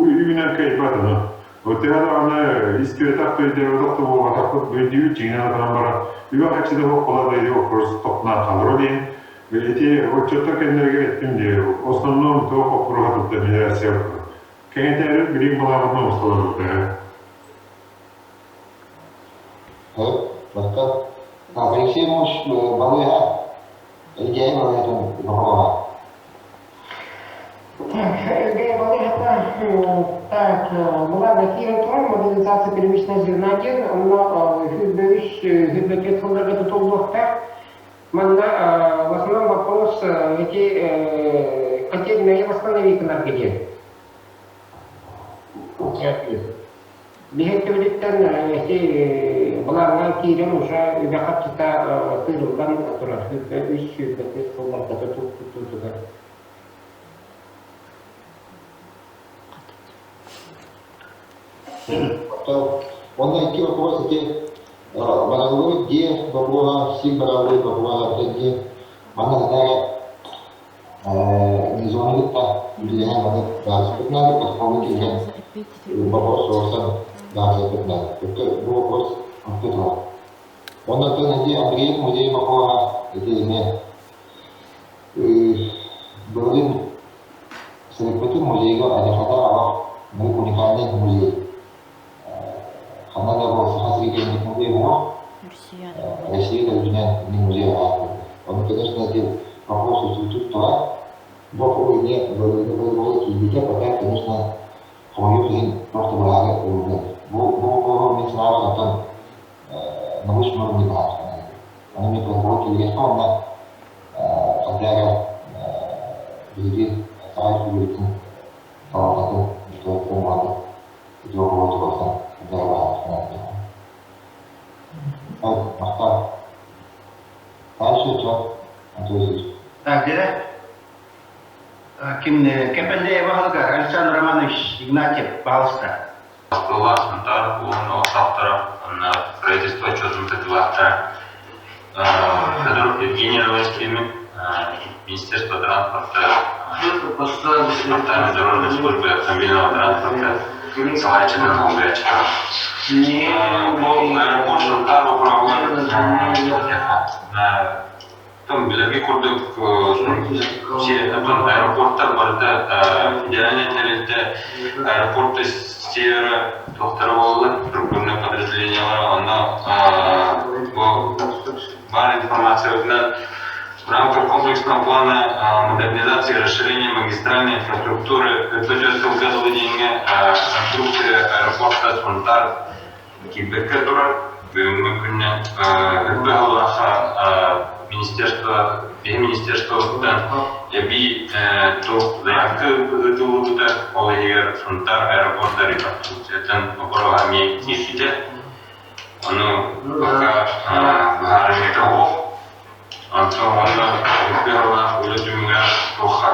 S13: ürünler kayıpladığını. O tehada ana istiyorsak da devlet bu vakit böyle diyor ki ne adam var. Bir vakit çete bu kolay değil o kurs topna kalır diye. Ve eti o çete kendine gerektim diye. Osmanlı'nın o pro hatta bir şey yapıyor. Kendine bilim bulanma ustaları.
S11: Bahkan apreciamos valor LGE valor вопрос.
S14: LGE valor так была накинута модернизация перемещенного зерна один, но хюббевич фундамента толлохта. Манна в основном вопрос эти котельные восстановить на где. Бихеттевлиттен бұларынан кейлен ұша үбәқат жыта тыйрылдан тұрар. Үш үбәтес қолларда тұтудыға.
S11: Он эти вопросы, боровой, где бабуа, все боровой, бабуа, где она не звонит, влияет на это, надо подполнить вопрос вопроса даже 15. Это был вопрос ответил. Он на Андрей музей Бакова, это имя. Berlin seperti muzei ada uniknya muzei. Karena ada hasil dari muzei Россия должна не музей. Он, конечно, эти вопросы существуют, вопросы не было и пока, конечно, мою жизнь просто была Бог мне слава там на высшем уровне практики. Она мне позволила рисовать хотя впереди стараюсь говорить о что это надо делать просто для вас. Дальше что?
S10: Так, где? Ким кепелде бағылға Александр Романович Игнатьев бағылыста.
S15: Была Антар, он автора на правительство что-то тетиватора. Федоров Евгений Ровайский, Министерство транспорта, Департамент дорожной службы автомобильного транспорта, Салайчина Новгородчика. Был аэропорт Шантару проводит там билерге курдук аэропорттар барда федеральный тарифте аэропорты севера доктора болду структурный подразделениялар анда бар информация в рамках комплексного плана модернизации и расширения магистральной инфраструктуры бюджетского газового деньги конструкции аэропорта Шантар Киберке турар бүгүнкү күндөн Министерстводан би то заявка это олегер фронтар аэропорта реконструкциядан программе нефите. Оно пока гаражный того. Антон первого улетумга тоха.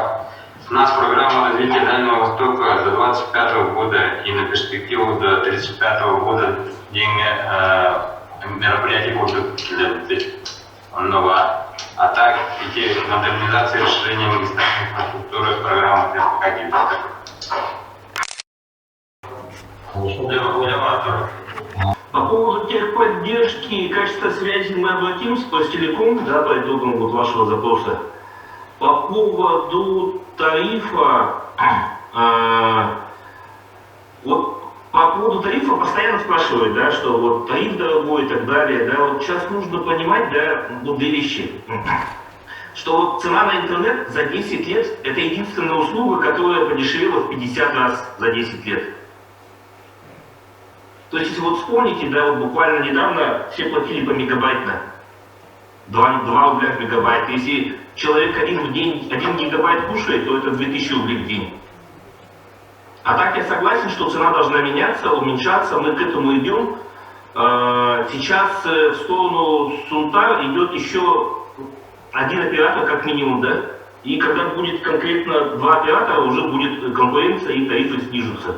S15: У нас программа развития Дальнего Востока до 25 года и на перспективу до 35 года мероприятий будут для нового. А так, идея модернизации и расширения магистральной инфраструктуры программы
S16: По поводу техподдержки и качества связи мы обратимся по Ростелеком, да, по итогам вот вашего запроса. По поводу тарифа, вот по поводу тарифа постоянно спрашивают, да, что вот тариф дорогой и так далее, да, вот сейчас нужно понимать, да, вот две вещи. Что вот цена на интернет за 10 лет – это единственная услуга, которая подешевела в 50 раз за 10 лет. То есть, если вот вспомните, да, вот буквально недавно все платили по мегабайтно. 2 рубля в мегабайт. Если человек один в день 1 гигабайт кушает, то это 2000 рублей в день. А так я согласен, что цена должна меняться, уменьшаться, мы к этому идем. Сейчас в сторону Сунтар идет еще один оператор как минимум, да? И когда будет конкретно 2 оператора, уже будет конкуренция и тарифы снижутся.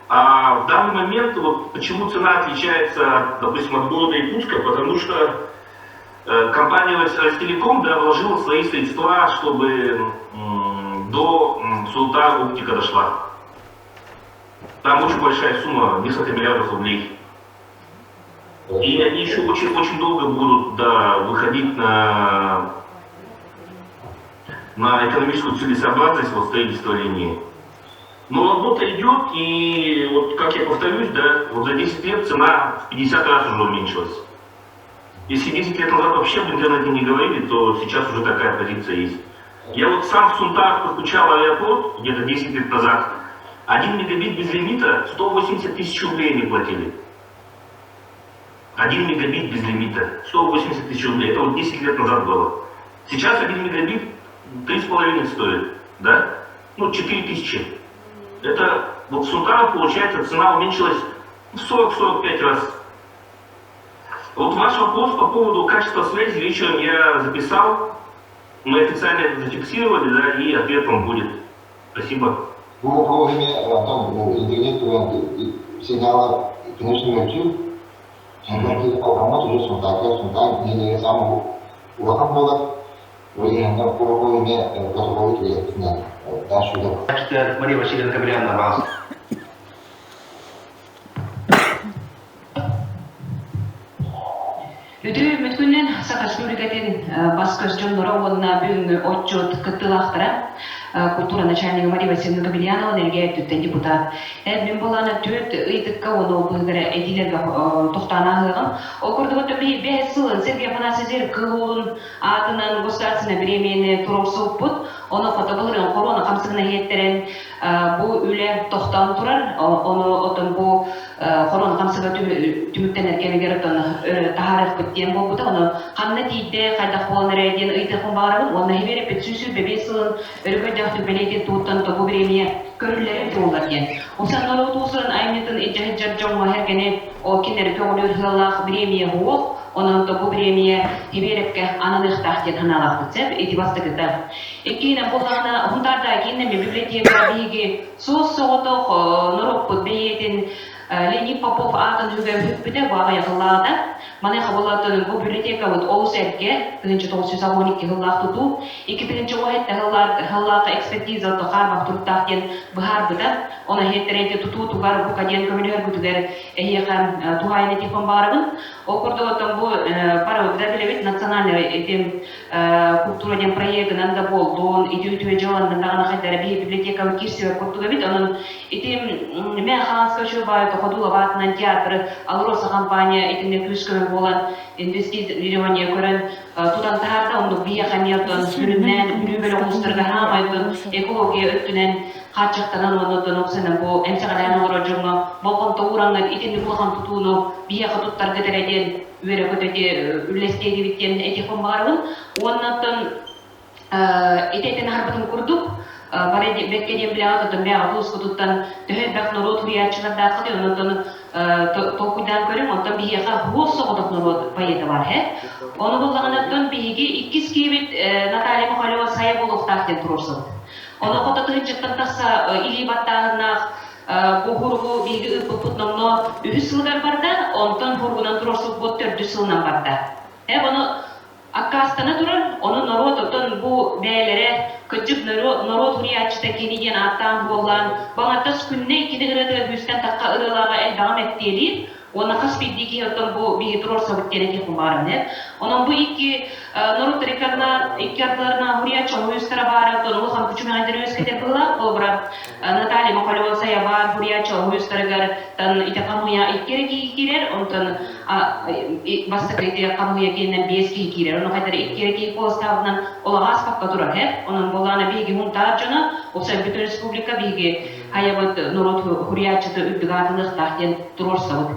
S16: А в данный момент, вот почему цена отличается, допустим, от города Якутска, потому что компания Ростелеком, да, вложила свои средства, чтобы до Сунтар оптика дошла. Там очень большая сумма, несколько миллиардов рублей. И они еще очень долго будут, да, выходить на экономическую целесообразность вот, строительства линии. Но работа идет, и вот как я повторюсь, да, вот за 10 лет цена в 50 раз уже уменьшилась. Если 10 лет назад вообще в интернете не говорили, то сейчас уже такая позиция есть. Я вот сам в Сунтар подключал аэропорт где-то 10 лет назад. 1 мегабит без лимита 180 тысяч рублей они платили. 1 мегабит без лимита 180 тысяч рублей. Это вот 10 лет назад было. Сейчас 1 мегабит 3,5 стоит. Да? Ну, 4 тысячи. Это вот в Сунтарах, получается, цена уменьшилась в 40-45 раз. Вот ваш вопрос по поводу качества связи вечером я записал. Мы официально это зафиксировали, да, и ответ вам будет. Спасибо.
S11: Во время интернет сигнала, конечно, ночью, программа уже Сунтар не самого уроком было. Во время разговора дальше.
S10: Мария Васильевна Габриановна, вас.
S17: Өтө мүткүннен Сака Республикатын баскыш жонлора онна бүгүнгү отчет кыттылактыра культура начальника Мария Васильевна Габрианова нерге депутат. Мен боланы төт ыйтыкка оны былдыра эдилерге токтанагыгым. Окурдуга төбү 5 сыл Сергей Афанасьевич кылуулун атынан государственный премияны турурсуппут. Оны фотобылырын корона камсыгына хеттерен бу үле токтан турар. Оны отон бу корона камсыга түмүктен эркелегер отон тахарык бүттен болбута. Оны канна тийде кайдак болнер эден ыйтыкын барабын. Оны хебере петсүсү 5 сылын өргөдө белети туттан то бу премия көрүлөр турулар кен. Осан норотусун аймытын эжер жонго хергене о кинер көңүлөр хыллах премия хоо. Onun da bu premiye hiberepke ananıqtaqten analaqtıcep etibastыкыта. Ekine bolana hundarda kinne biblioteka bigi sos soğutuq norokput beyedin Leonid Popov атын hübüde bağa yaqınlarda. Mana xabalatın bu biblioteka вот Олсерке 1912 yıllar tutu. 2000 yıllarda ekspertiza toqar turtaqten bıharbıda. Ona hetterete tutu tugar bu kadyen kömülөр gütüger ehiyaqan tuhayne tipon barabın. Okurda bu пару дабилевит национальный этим культурный проект нанда болду он идет уйджалан нанда хатара библиотека кирсева культуравит он этим механска шуба то ходула ватнан театр алроса компания этим күшкө болан инвестирование көрөн тудан тарда он бия хамиятон сүрүннен бүлүбөлө кустурга хамайтын экология өттүнен хачактанан онотон оксенен бу эмсагалан орожуңо болгон тоураңга итини булган тутууну бия хатуттар кетереден Üre kötüde ülleştiği bitten etihom barın. Ondan Итетен харбатын курдук. Бары беккеден билага да бя авус кутуттан төһө бак норот хуриячылар дакы онтон токуйдан көрүм онтон бияга хуос согодок норот пайда бар Оны болгандан биги иккис кибит Наталья Михайлова сая болуктактен турурсун. Оны кототун жыттан таса илибаттагына bu hurgu bilgi ıpıpıtnomno ühüsılgar barda, ondan hurgunan turursu bu 400 yılından barda. Bunu akkastana durur, onu norototun bu beylere küçük norot huriyatçıda kenigen attan boğulan, bana tas künne ikide gırıdı hüsten takka ırılaga el devam ettiği ona kas bildiği bu bilgi turursa bitkeneki kumarım. Onun bu iki norot tariklarına, iki adlarına huriyatçı hüstara barı, onu ham küçük mühendiri özkeder kılak, o bırak Наталья Михайлова saya бар huriyatçı hüstaragar, tan ite kamuya ikkereki kirer, ondan basta kritiya kamuya gelen beski kirer, onu kadar ikkereki postavdan olağas pakka durar hep, onun bolana bilgi huntarcına, o sen bütün respublika bilgi hayat norot huriyatçıda üddügatılık tahten durursavut.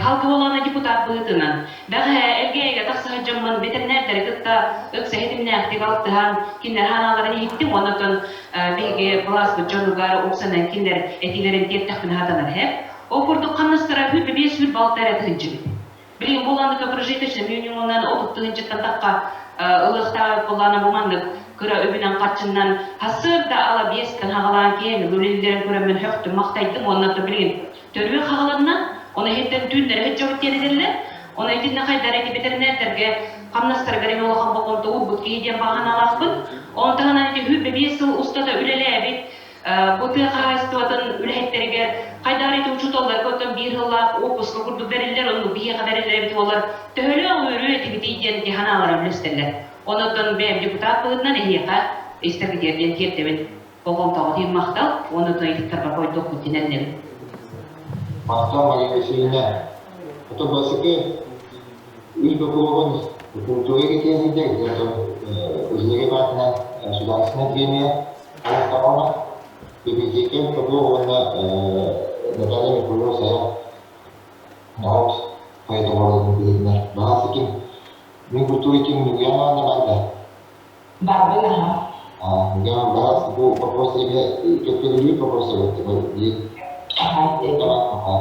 S17: Halkı olana deputat bıhıtınan, bağı elgeye taksa hacamman veterinerleri kıtta öksehetimine aktif altıhan, kinler hanalarını hittim, ondan bilgi bulaslı canlıgar oksanan kinler etilerin teptakını hatalar hep. O kurdu kanastara hüt ve beş hüt baltara tığıncı bit. Bilgin bolandık projeteşne minimumdan otup tığıncıktan takka ılıqta bolanı bumandık. Kıra öbünen kaçından hasır da ala besken hağalan keyin lülelilerin köremmen höktüm maqtaydım, ondan da bilgin törüye hağalanına, ona hetten tüynleri hıt javut ederler. Ona etinne haydar eti veterinerlerge kamnastara garemi olağan boğonda urbut keyden bağın alaqbın. Ondan eti hüt ve beş yıl ustada ülelebit. Bu tığ kahastıvatın ülhetlerige haydar eti uçutollar kötün bir yılla opuslu kurdu verirler, onu bir yığa verirler biti olar. Töhölü öğürü eti biti iden ki hanalara bilesterler. Ondan benim deputat bığından ehiyaqa istergiderden tiyettemin boğon tağıtıyım maqtal, ondan etiktarga koyduk bütünenlerim.
S11: Maqtal magazesiyle otobüsü il dokulogon kulturaya gezecek atau özlege batına sudarsına girmeye alakalı BPJK kedua warna Natanya Mihайлова saya naut fayda olarak bilgiler bahas için minggu tu itu minggu yang mana ada?
S18: Benar.
S11: Yang bahas bu proposal ini kemudian proposal itu di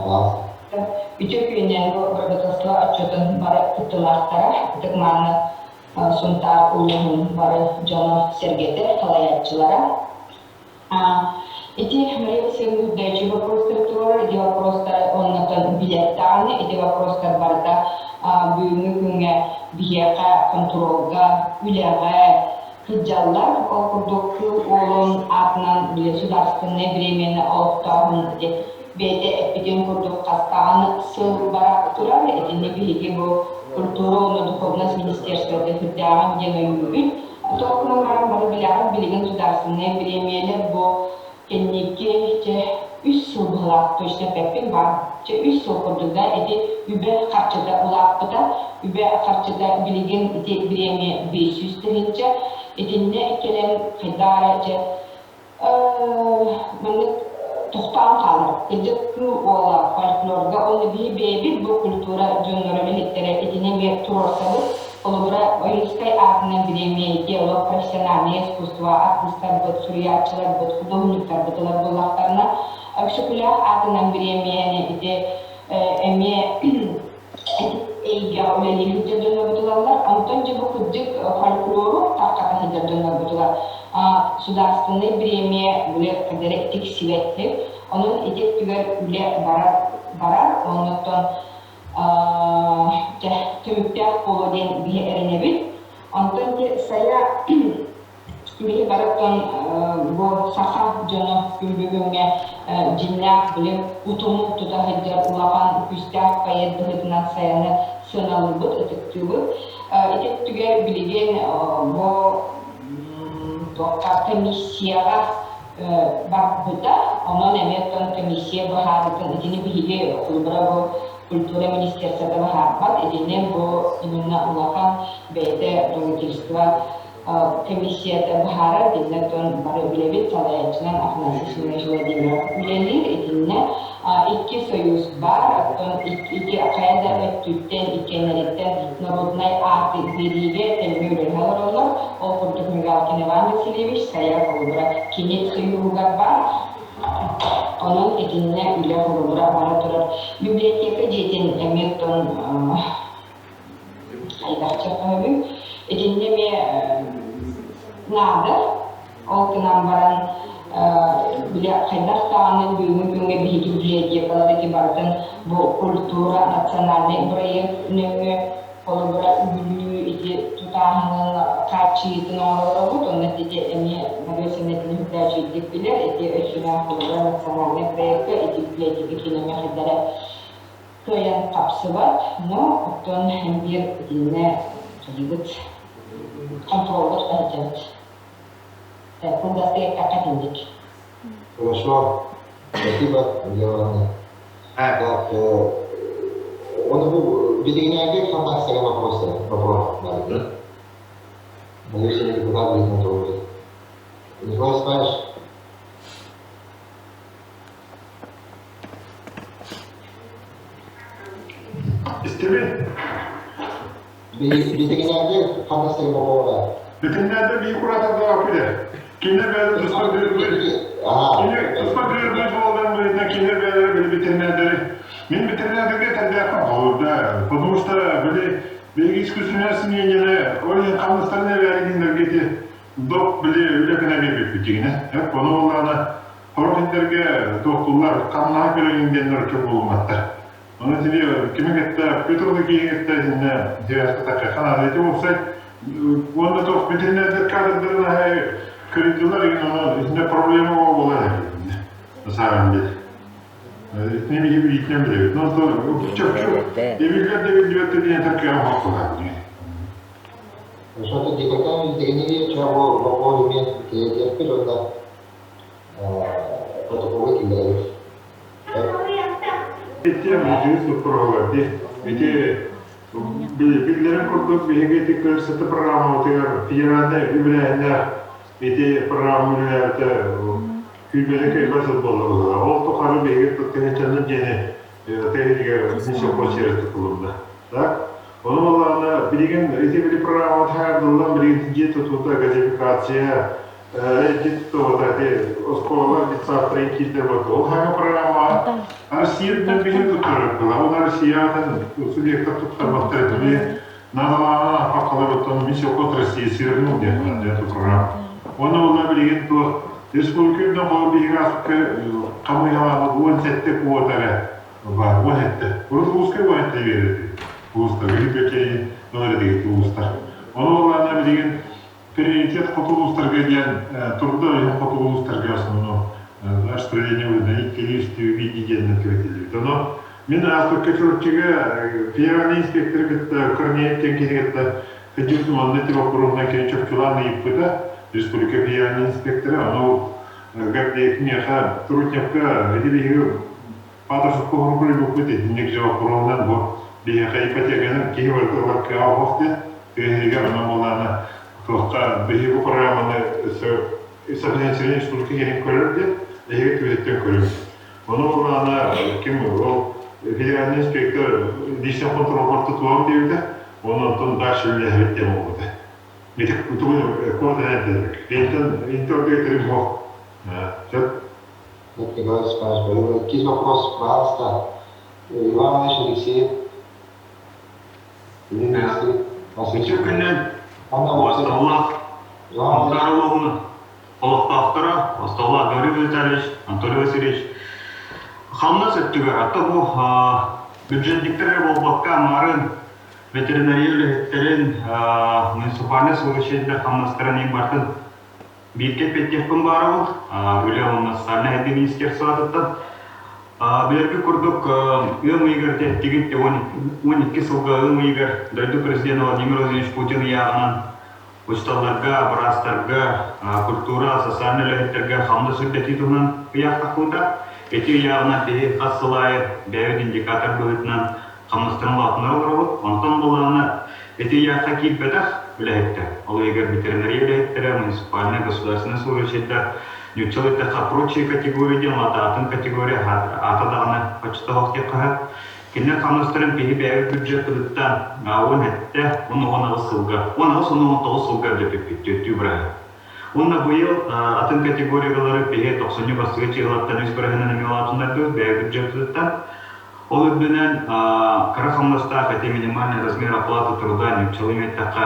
S11: bahas.
S18: Bütün günler bu berbatasla açıdan para tutular taraf untuk mana suntar ulun para jana sergete halayatçılara. Эти мероприятия дачи вопрос территории, эти вопросы он билетаны, эти вопросы барда бүгүнгүнгө бияка контролга үлага хыджаллар окурдукту олон атынан государственное временно октагын бете эпидем курдук кастаганы сыл бара турары этини биги бу культура духовность министерствода хыджаган жеңөйүн токномар бары биляган билген государственное временно бу Kendikke üç yıl bulak точно pepin var. Üç yıl kurduğunda eti übe karşıda ulakta, übe karşıda bilgin eti biremi 500 lirınca etinne gelen kadar bunu toxtam kalır. Gıcık ola folklorga onu bir bu kultura jönlörü hittere etine bir turorsalı. Olubra Oyunskay adına biremi diyalog profesyonelne искусство artistler bud, suriyatçılar bud, hudovnikler budular bullaklarına Akşukulah adına biremi eti eme eyga öleli hüccet dönme budularlar. Antonca bu hüccet folkloru takkata hüccet dönme budular. Sudarstvenный biremi böyle kadar etik sivetli. Onun etik tüger üle barar. Ondan tümükler koloden bir erenebil. Ondan saya bir baraktan bu saha jono gümbügünge cinler böyle utumu tuta hıccar ulakan küster kayet dıhıtından sayana sığınalыбыт etiktiği. Etik tüger bilgen bu komissiyaga bakbıta onun emetten komissiya baharıtın etini bilgi kulbura bu Культура министерства Харбат, edine bu imunna ulakan beyde doğrutilstva комиссията бахара диннетон бары билебит салаячынан Афанасий Владимиров үленир этинне икки союз бар, оттон икки акайда өттүттен иккенереттен народнай арты бериге теммеулер халаролар, ол курдук Мигалкин Иван Васильевич сая колубра кенет союзугар бар, onun etинне үле колубра бара турар. Библиотека жетен эметтон айдакча etinde mi nadir oltunan baran bile Kazakistan'ın büyümü bir bibliyetekaları ki barın bu kultura nasyonalne proyektünü kolubra ülü iti tutahının kaçıydı nağları bu da netice emi mevsimletini hüdacı edip bilir eti öşüren kolubra nasyonalne proyekti eti bibliyeteki kinemi hıdara toyan kapsı var no otun hem bir etine çocuk контроллер айтады. Фундация академик.
S11: Хорошо. Спасибо, Елена. Так, он был ветеринарный фантастика вопроса. Да? Наверное, депутат будет на то. Николай Спаевич.
S13: İstemi?
S11: Ветеринарный фантастика вопроса.
S13: Veterinerde bir kuratı da yapıyor. Kimler böyle ısmarlıyor olan böyle kimler böyle veterinerleri. Мен ветеринерге тәрбие болуда. Потому что böyle belki искусственный yine oyun kalmışlarına verdiğinlerge dok bile ülkene verip bittiğine. Hep onu olana hormonlarga doktorlar kanına verilgenler çok olmadı. Onun için kimin gitti Petrol'daki gitti yine diğer takıkan adeti olsa onda da veterinerler kadrlarına krediler yine problemi olur. Mesela ne gibi gitmem bile. Nasıl çok evilerde bir diye takıyan haklılar.
S11: Что-то департамент ветеринарии чего вопрос имеет теперь он протоколы кидает.
S13: Эти мужчины проводят. Эти bilgilerin kurduk bir hegetik kırsıtı programı otuyor. Fiyarada übeleyinde эти programülerde külbeli köybasıl bolluğu. O tokarı bir hegetik tutkenetlerinin yeni tehlikeye misyon koçerisi kullandı. Onun olanı bilgin eğitimli programı hayırlılan birinci tutuda gazifikasyaya tutuda oskola ditsaftra inkilter bakı. O hangi programa Rusya'da bilim tutuyor. O Rusya'dan sürekli tutulmakta ediyor. Nadalana hakalı batan misyon kod Rusya'ya sürünüyor diye program. Onun olanı bilgin tu Respublika'da bu bilgi aslında kamuya bu ensette kuvatları var. O hette. Burası Rusya'ya bu hette verildi. Улустар, великие номер деген улустар. Оны оларына деген приоритет қоту улустарға деген тұрды қоту улустарға основно распределение выдает количество видения критериев. Но мен автокатчурчиге федеральный инспектор где-то корнееттен келгетті ходил он эти вопросы на кенчокчуланы иппыта республика федеральный инспекторы анау гардек меха трутневка эдилиги падашып коғырын көріп өтеді демек жауап бұрыннан бұл Bihe ipotekaның кейбір тұрғатқа ауқықты, тегенеге оның оланы тұлыққа бігі бұл программаны сәпіненсерін республика келін көрірді, әйге төзеттен көрірді. Оның оланы кім ол федеральный инспектор личный контроль тұтуам дейді, оның тұн дақшы біле әветтен олды. Етік тұғын көрді әндерік. Интердегі түрім оқ.
S11: Николай Спаевич, какие вопросы, пожалуйста, Иван Ильич Алексеев.
S15: Üçü günden Осталлах Анкаруловны Олықтақтыры, Осталлах Гаврил Витальевич, Анатолий Васильевич. Хамна сөттігер, атты бұл бюджетниктері болбаққа марын ветеринария үлігеттерін муниципальный служащийлер хамнастырын ең бартын бейткет петтекпін бары бұл. Үлі оны сальный әді министерство атыттын. Бергі күрдік ұйым үйгер тегітте 12 сылға ұйым үйгер дойды президент Владимир Владимирович Путин яғынан ұшталарға, брастарға, культура, социальный ләйеттерге хамды сүрдеті тұғынан ұяқтақылда. Әте яғынан бейі қасылайы бәйір индикатор бөлітінен хамдыстырын латынар олар бұл. Онтан болағына әте яққа кейіп бәдәқ үлэхеттер. Ол егер ветеринария үлэхеттер, муниципальная, государственная служащие, нючалыттаха прочие категории, атын категория, атадағаны почта вақты қағат. Кенне қамыстырын пейі бәйі бюджет бұдыттан, он әтті, оны оңағы сылға. Оңағы соны 19 сылға дөпіп бұрағы. Онна бұйыл атын категориялары пейі 90 бастығы чеғылаттан өз бірағынан әмелатындарды бәйі бюджет бұдыттан. Ол өбдінен қара қамыстақ әте минимальный размер оплаты труда нючалыметтақа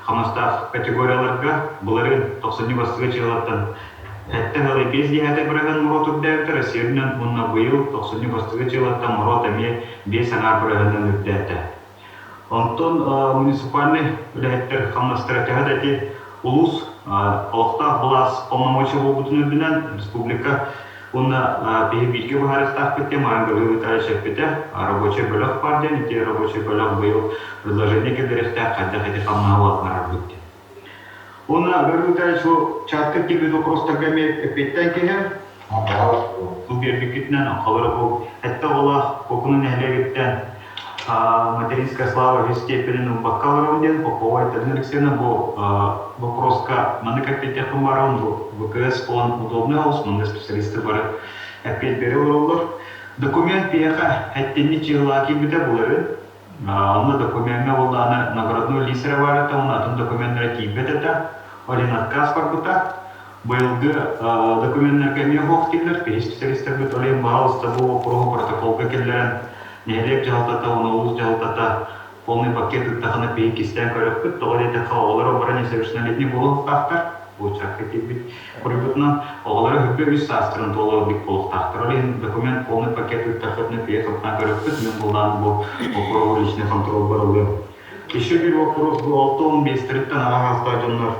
S15: қамыстақ категорияларға бұларын 90 бастығы чеғылаттан Әттен алы без дегенде бірігін мұрот үбдәуті, Ресерінен мұнна бұйыл 90 бастығы жылаттан мұрот әме 5 аңар бірігінен үбдәуті. Онтон муниципальный үләйттер қамнастыры тәғадәті ұлыс, олықта бұлас полномочия болбутын өбінен республика онна пейі бейге бұхарыстақ бітте, мағанғы ғылытары шәп бітті, рабочий бөлік бар ден, ете рабочий бөлік бұйыл предложение кедеректі қадда-қады қамна алатынар бітті. Она говорит, что часто тебе вопрос такими питаниями, субъективно, халарку. Это была покойный нелегитен материнская слава в степени бакалавров поповая традиционно был вопрос как на некоторых умарам ВКС он удобный основной специалисты были опять берем документ пеха это ничего лаки беда было на документе была на наградную лисера варата он на том документе кибета один отказ парбута был документная комиссия хохтиллер специалисты были олем баус того про протокол какие Нелеп жалтата, улус жалтата, полный пакет тахана пейкистен көрөппүт, тоғыр ете олар обара несовершеннолетний болуп тақтар, учак етебит құрыбытынан, олар хөппе үз састрын толы бик болуп тақтар. Олен документ полный пакет тахатны пейкапна көрөппүт, мен бұлдан бұл округ личный контроль барылы. Еще bir вопрос был 15 ағаста жонлар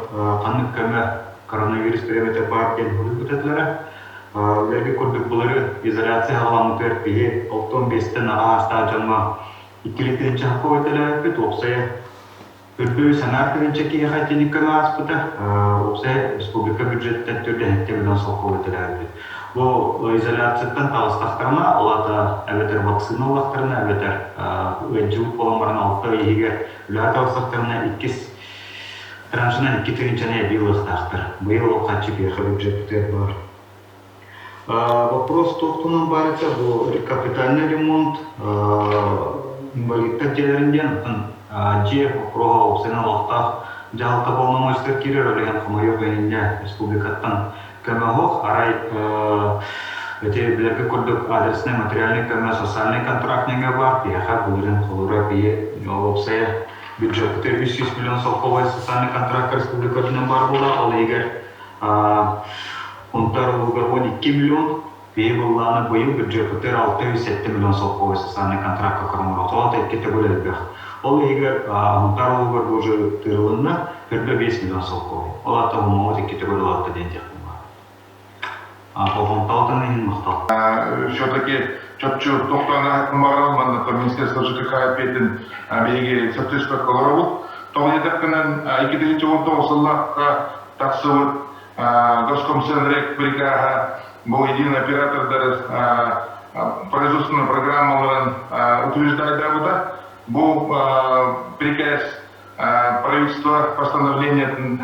S15: қанық көмі коронавирус переметі бар кен көрөппүтетлері. Лерге көрдік бұлары изоляция алған өтірпеге 15-тен ағаста жаңа 2-летерінчі хақы өтілі өтпет, опсая үрбөй санартырынчы кеге қайтенік көмі аспыды, опсая республика бюджеттен түрді әттемеден соқы өтілі өтпет. Бұл изоляцияттан тағыстақтарына, олата әветер вакцина олақтарына, әветер өтжілік боламарын алты егер үлі тағыстақтарына 2 траншынан 2-тірінчіне әбейлықтақтыр. Бұйыл ол қатшы перхі бюджеттер бар. Вопрос тоқтынан барыца бұл капитальный ремонт инвалидтер желерінден же округа опсайна лақтақ жалта полномочтар керер олеген қымайы бәйінде республикаттан көмі хоқ арай өтелерге көрдік адресный материальный көмі социальный контрактнеңе бар пияға бұлырын қолыра бейе опсая бюджеттер 300 миллион соққовай социальный контракт республикатынан бар бұла ол егер Онтар уголовник 2 миллион, пейбулланы бұйыл бюджеттер 607 миллион соққовай социальный контрактқа құрмыры. Тоғат әйткетті бөледі бәқ. Ол егер онтар уголовник уже тырылынна 5 миллион соққовай. Ол ата ұмауыт әйткетті бөлі атты дендек бұлға. Тоғанталтын ең мұқтал.
S19: Все-таки чөпчу тоқтағына қымағырал, маңнақта Министерство ЖКХ әпетін бейге сәптешпі қаларауыт. Тоғын етәккінен 2019 жыллаққа тақсывыт Госкомсенрек прикаға бұл единый оператордар производственную программаларын утверждайды бұда. Бұл приказ правительства постановлениетін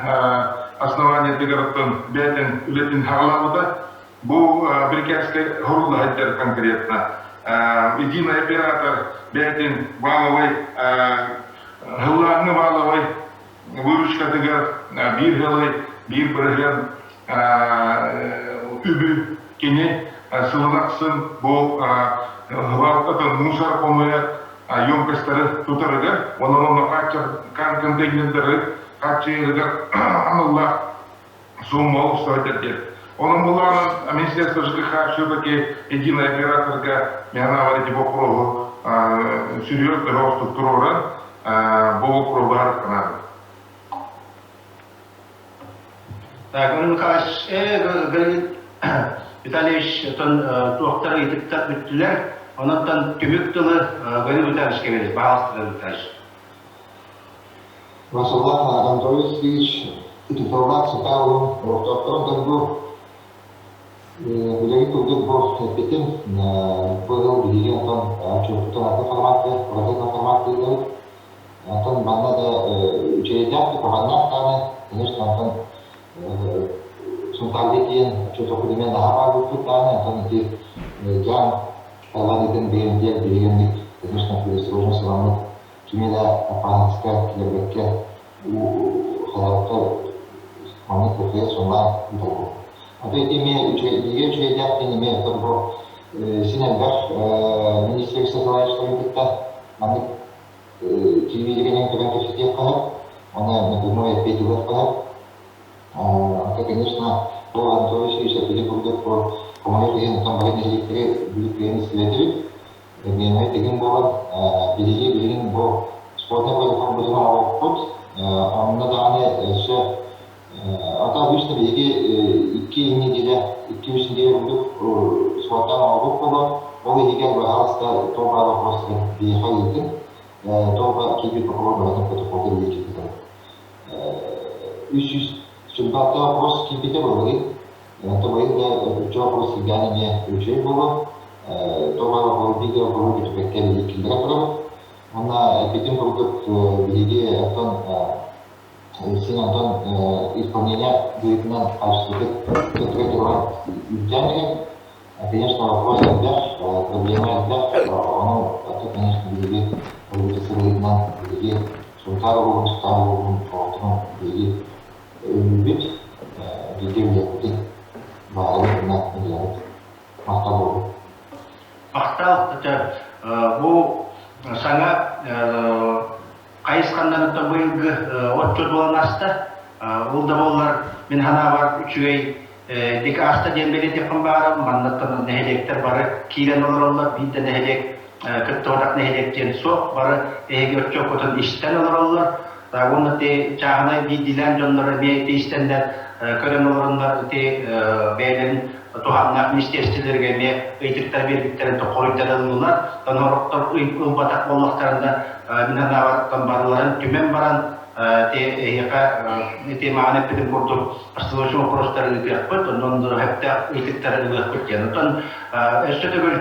S19: основания тегіріптің бәтін үлетін ғалабыда. Бұл приказға ғұрылды ғайттар конкретно. Единый оператор бәтін валовой, ғылағыны валовой, выручка тегір бір ғылай, bir бірген үбі кене сылынақсын бұл ғылақтатын мусар қомыя емкістері тұтырығы, оның қатчы контейнерлері, қатчы елігер аныллақ суммалы ұстайтыр. Оның бұларын Министерство ЖКХ все-таки единый операторға мені говорите по кругу серьезный рост структуры бұл округлар қанады.
S10: Так, Николаевич, Витальевич, туақтары етіктат бүттілер, онаттан көмек тұлы Галин Витальевичке береді, бағалыстыры Витальевич.
S11: Согласно Анатолий Ильич, информация того, что в том году Гулярит Удик был Петин, был Гилиантон, информация, Антон манна да учредят, пованнак таны, конечно, Антон сунталдекин, что-то кудемен нахапа выпутаны, Антон эти джан, Алладин беймдер, бейгенник, конечно, пересружен сламык, кимеда апанска, килебекке, у халатта, мамык выхая сонлан уталгу. А то эти ме учредят, не только синергар, министерство социального бытта, мамык телевидение капитет канал, она напрямую опять идет канал. Это, конечно, по Антоновичу еще перебудет по коммуникации, там военные электри, были исследователи, генеральный тегин был, перейти билин был, спортный полифон был на путь, он на данный все, это обычно беги 2 недели, 2-3 недели будут спортом алгопола, он егер выхалста, то было просто переходить. Только кибер попробовать на протокол лечить. Ищу сюда-то вопрос кибер говорит, то говорит, что вопрос я не ключей было, то было видео проводить в кабеле киберов, она этим продукт великий Антон, сын Антон исполнения будет на качестве третьего, конечно, вопрос для проблемы для, он это, конечно, великий. Будет сырьевна, где сунтаровым, старовым, полотном, где любить, где влепки, барабан на делать. Махталову.
S10: Махтал, это bu sana kayıskandan da bıyıgı otçu dolanasta, ulda bollar min hana var üçügey dik asta dembeli tekun bağırım, mannattın nehelekler barı, kiren olur onlar, bir de nehelek kıttoğdak nehelekten soğuk barı, göççok otun işten olur onlar, onu te çağına bir dilen onları bir iştenler kören olurlar, te beylerin tuhanlar ministerstilerge me eğitirler birliklerin tokoylar alırlar, onuruklar ılbatak bollaklarında minana var barıların tümen baran te mağanep edin kurdur asılışı okurusları yapıp, ondan hep de eğitirler yapıp yanıtan östötügül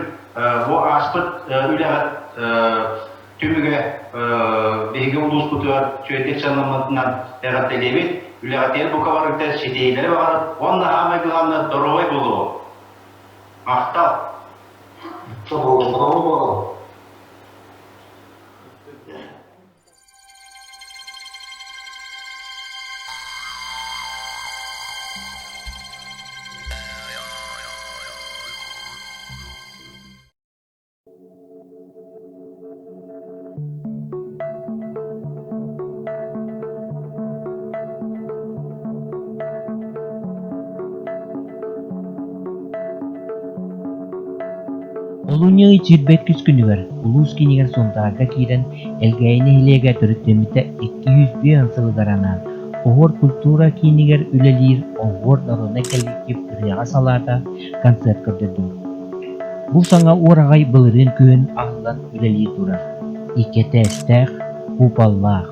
S10: bu aspıt üleğat tümüge beyge ulus kutuyor çöydek sanlamadığından eğat elevit üleğat el bu kavarıkta şedeyleri var onunla hamegılamla dorovay bulu Ahtal
S20: Olunyağı çirbet küskünüver, ulus kiniger sontaga kiren elgayne hilega törüttemite 201 ansılı garanan. Ohor kultura kiniger ülelir, ohor darona kellikip riyaga salata konsert kördürdü. Bu sana oragay bılırın köyün ahlan ülelir durar. İkete estek, upallak.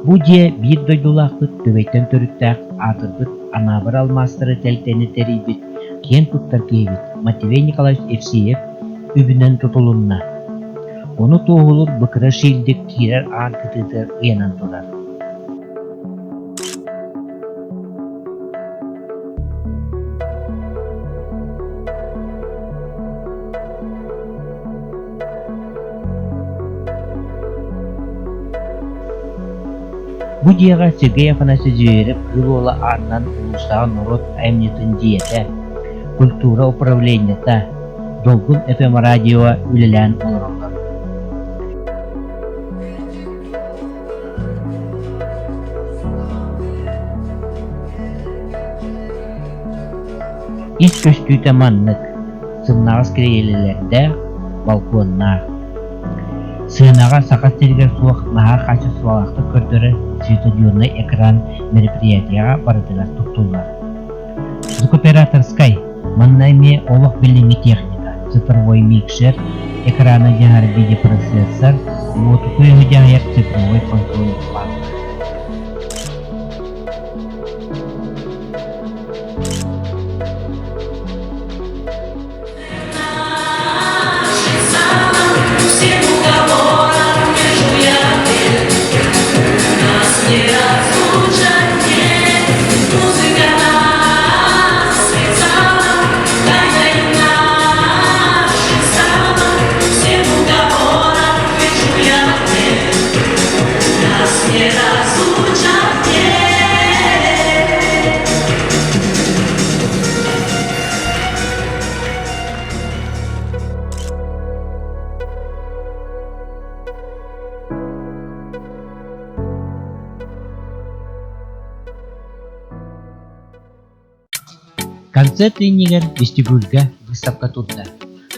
S20: Bu je bir doydulaklık döveyten törüttek, atırdık anabır almastırı telteni teribit. Кен туттар кейбит Матвей Николаевич Евсеев үбүнөн тутулунна. Onu тоғылыр быкыра шейлдік кирер ар кытытыр ыянан турар. Bu диэҕэ Сергей Афанасьевич жиберip кылуола арнан улустагы народ эмнетін диэте культура управленията Долгун FM радио үлелән олоролар. Ис көстүйті маннык, сыннағыз керейлелерді балконна. Сынаға сақат тергер суық наға қачы суалақты көрдірі светодиорный экран мероприятияға барытыгар тұқтулар. Звукоператорскай маннайме олық білімі техника, цифровой микшер, экрана жаңар видеопроцессор, отукуйы жаңар цифровой контроль панель.
S3: Всем уговорам между
S20: Концерт иннигер вестибюльга выставка турда.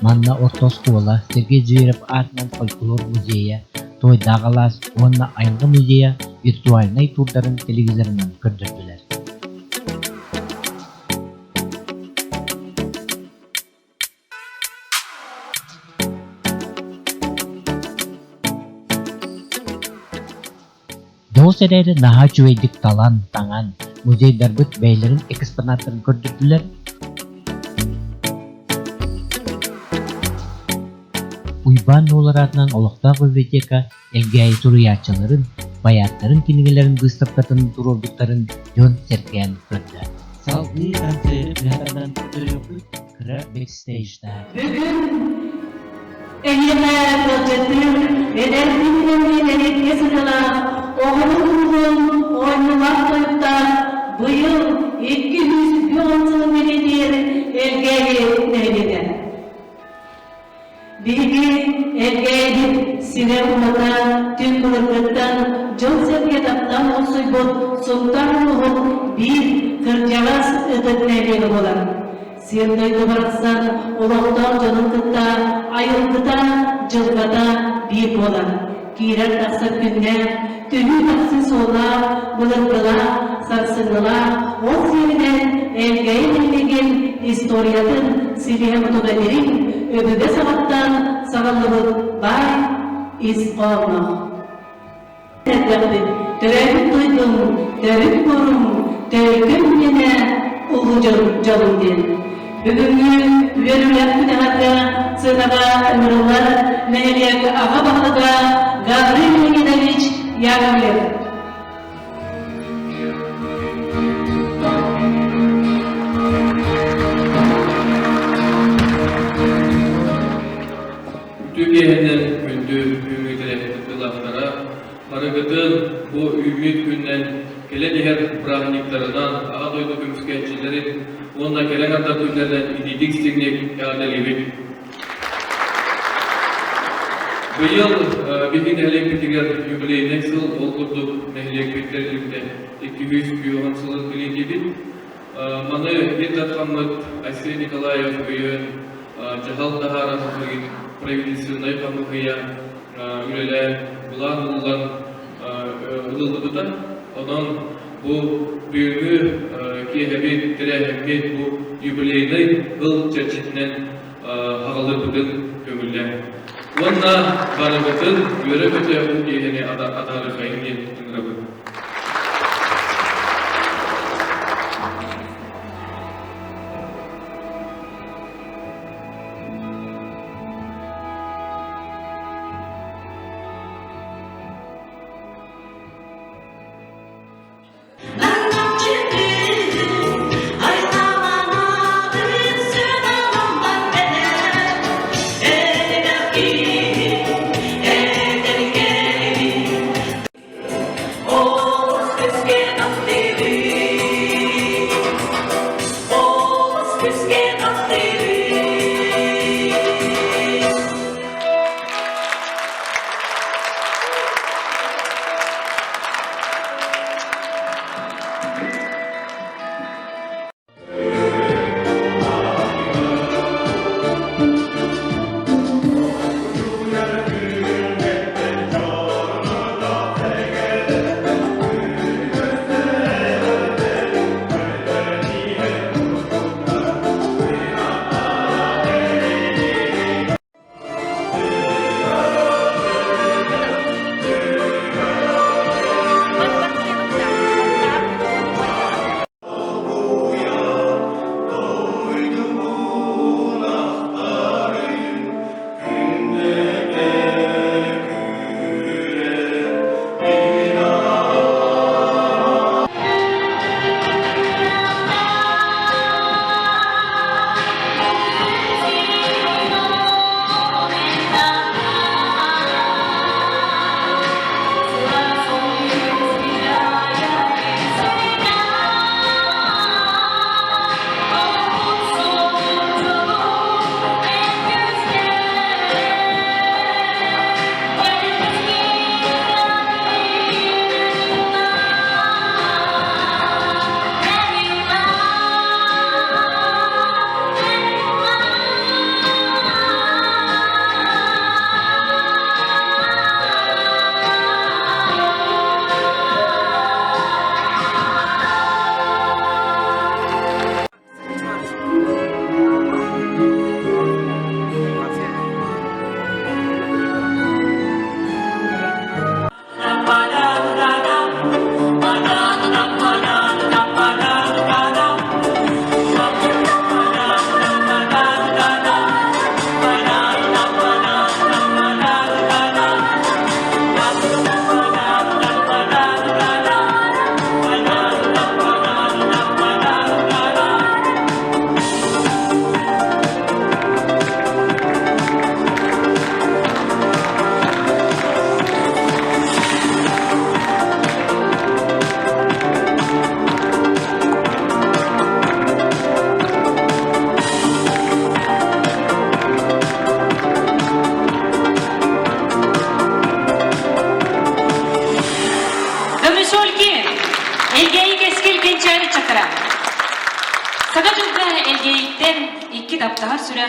S20: Манна орто школа, Сергей Зверев атынан фольклор музея, той дағалас, онна айылғы музея виртуальный турдарын телевизорынан көрдірділер. Доғыз әрәрі наға чүвейдік талан, таңан, музейдарбыт бәйлерін экспонаттарын көрдірділер. Уйбан оларатынан олықтақ библиотека элгей туруячыларын, баяттарын кинигелерин выставкатын турордуктарын Жон Серкеянов көрді. Салды концерт биратадан көрөкүт кыра бекстейжда.
S21: Eğime projetin ederliğinin etkisiyle oğlumuzun oynamak koyup da bu yıl 200 yolculuğu belediye elgeli neydi? Bilgi elgeli sinemada tüm kılıklıktan John Serketap'tan olsuy bu sultan ruhun bir kırcağız ödük neydi olan. Сендайды баратсан, олаудан жанылдықта, айылдыда, жылғада бир болар. Кейрер тақсы күнне, түні тақсы сола, бұлырдыла, сарсыңыла, ол серінен әлгейін елеген историятын сирия мұтуға өбіге сағаттан сағалығын бай из қолына. Төрәбін тойдым, төріп көрім, төркім мені ұлы жалым ден. Бүгінгі верілер күнәғаты сынаға өмірілер нәйелегі аға бағыда Гаврил Леонидович Яковлев.
S4: Türkiye'nin gündü ümitleri kılaftara, Arıgıtın bu ümit günden gelen yer brahmaniklarından ağa doydu kümüsketçilerin onunla gelen arda günlerden ididik signek yağdalıyık. Bu yıl bilgin elektrikler yübüleyine sıl olgurduk elektriklerinde 200 büyüğün sılır bilindiydi. Manı Yeddat Hamad, Aysel Nikolayev büyüğün Cahal Dahara правительственной памыгыя үлеле булан булан ылылдыда онон бу бүгүнкү киэбит тирехемит бу юбилейный ыл чечитинен хагалырбытын көңүлле онна барыбытын өрөбөтө бу киэне атары хайын тыңрабыт.
S17: Tuttara. Sakatugga elgeyitten 2 taptahar süre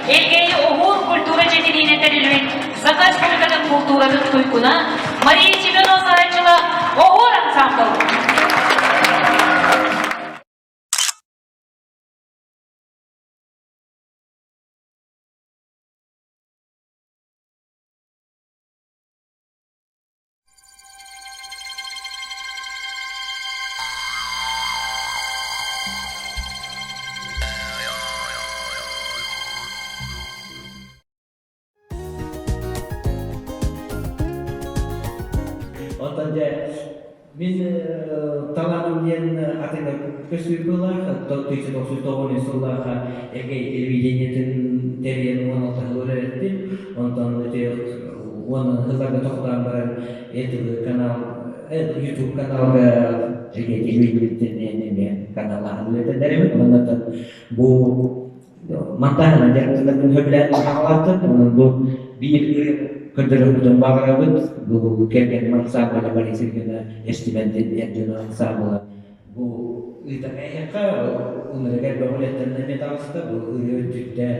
S17: элгейни огур культура жетилине терилбит Сака Республикатын культуранын туйкуна Мария Семенова сарайчыла огур ансамбл.
S20: Отанда мен таланым ден атында көсіп болақ, 1999 жылдағы эгей телевидениетін терген 16 көререттім. Ондан оны хызларға тоқтан баран канал, YouTube каналға эгей телевидениетін каналға үлетендерімін. Ондан бұл монтажына жарықтылардың хөбіләтін қағалаттын. Бұл бір Көндөрөктөн багырабыт, бул келген ансамбль бар эсергена эстименден эрден ансамбль. Бул ыйтакайка, унрегер бөгөлеттен металлста, бул ыйөттүктен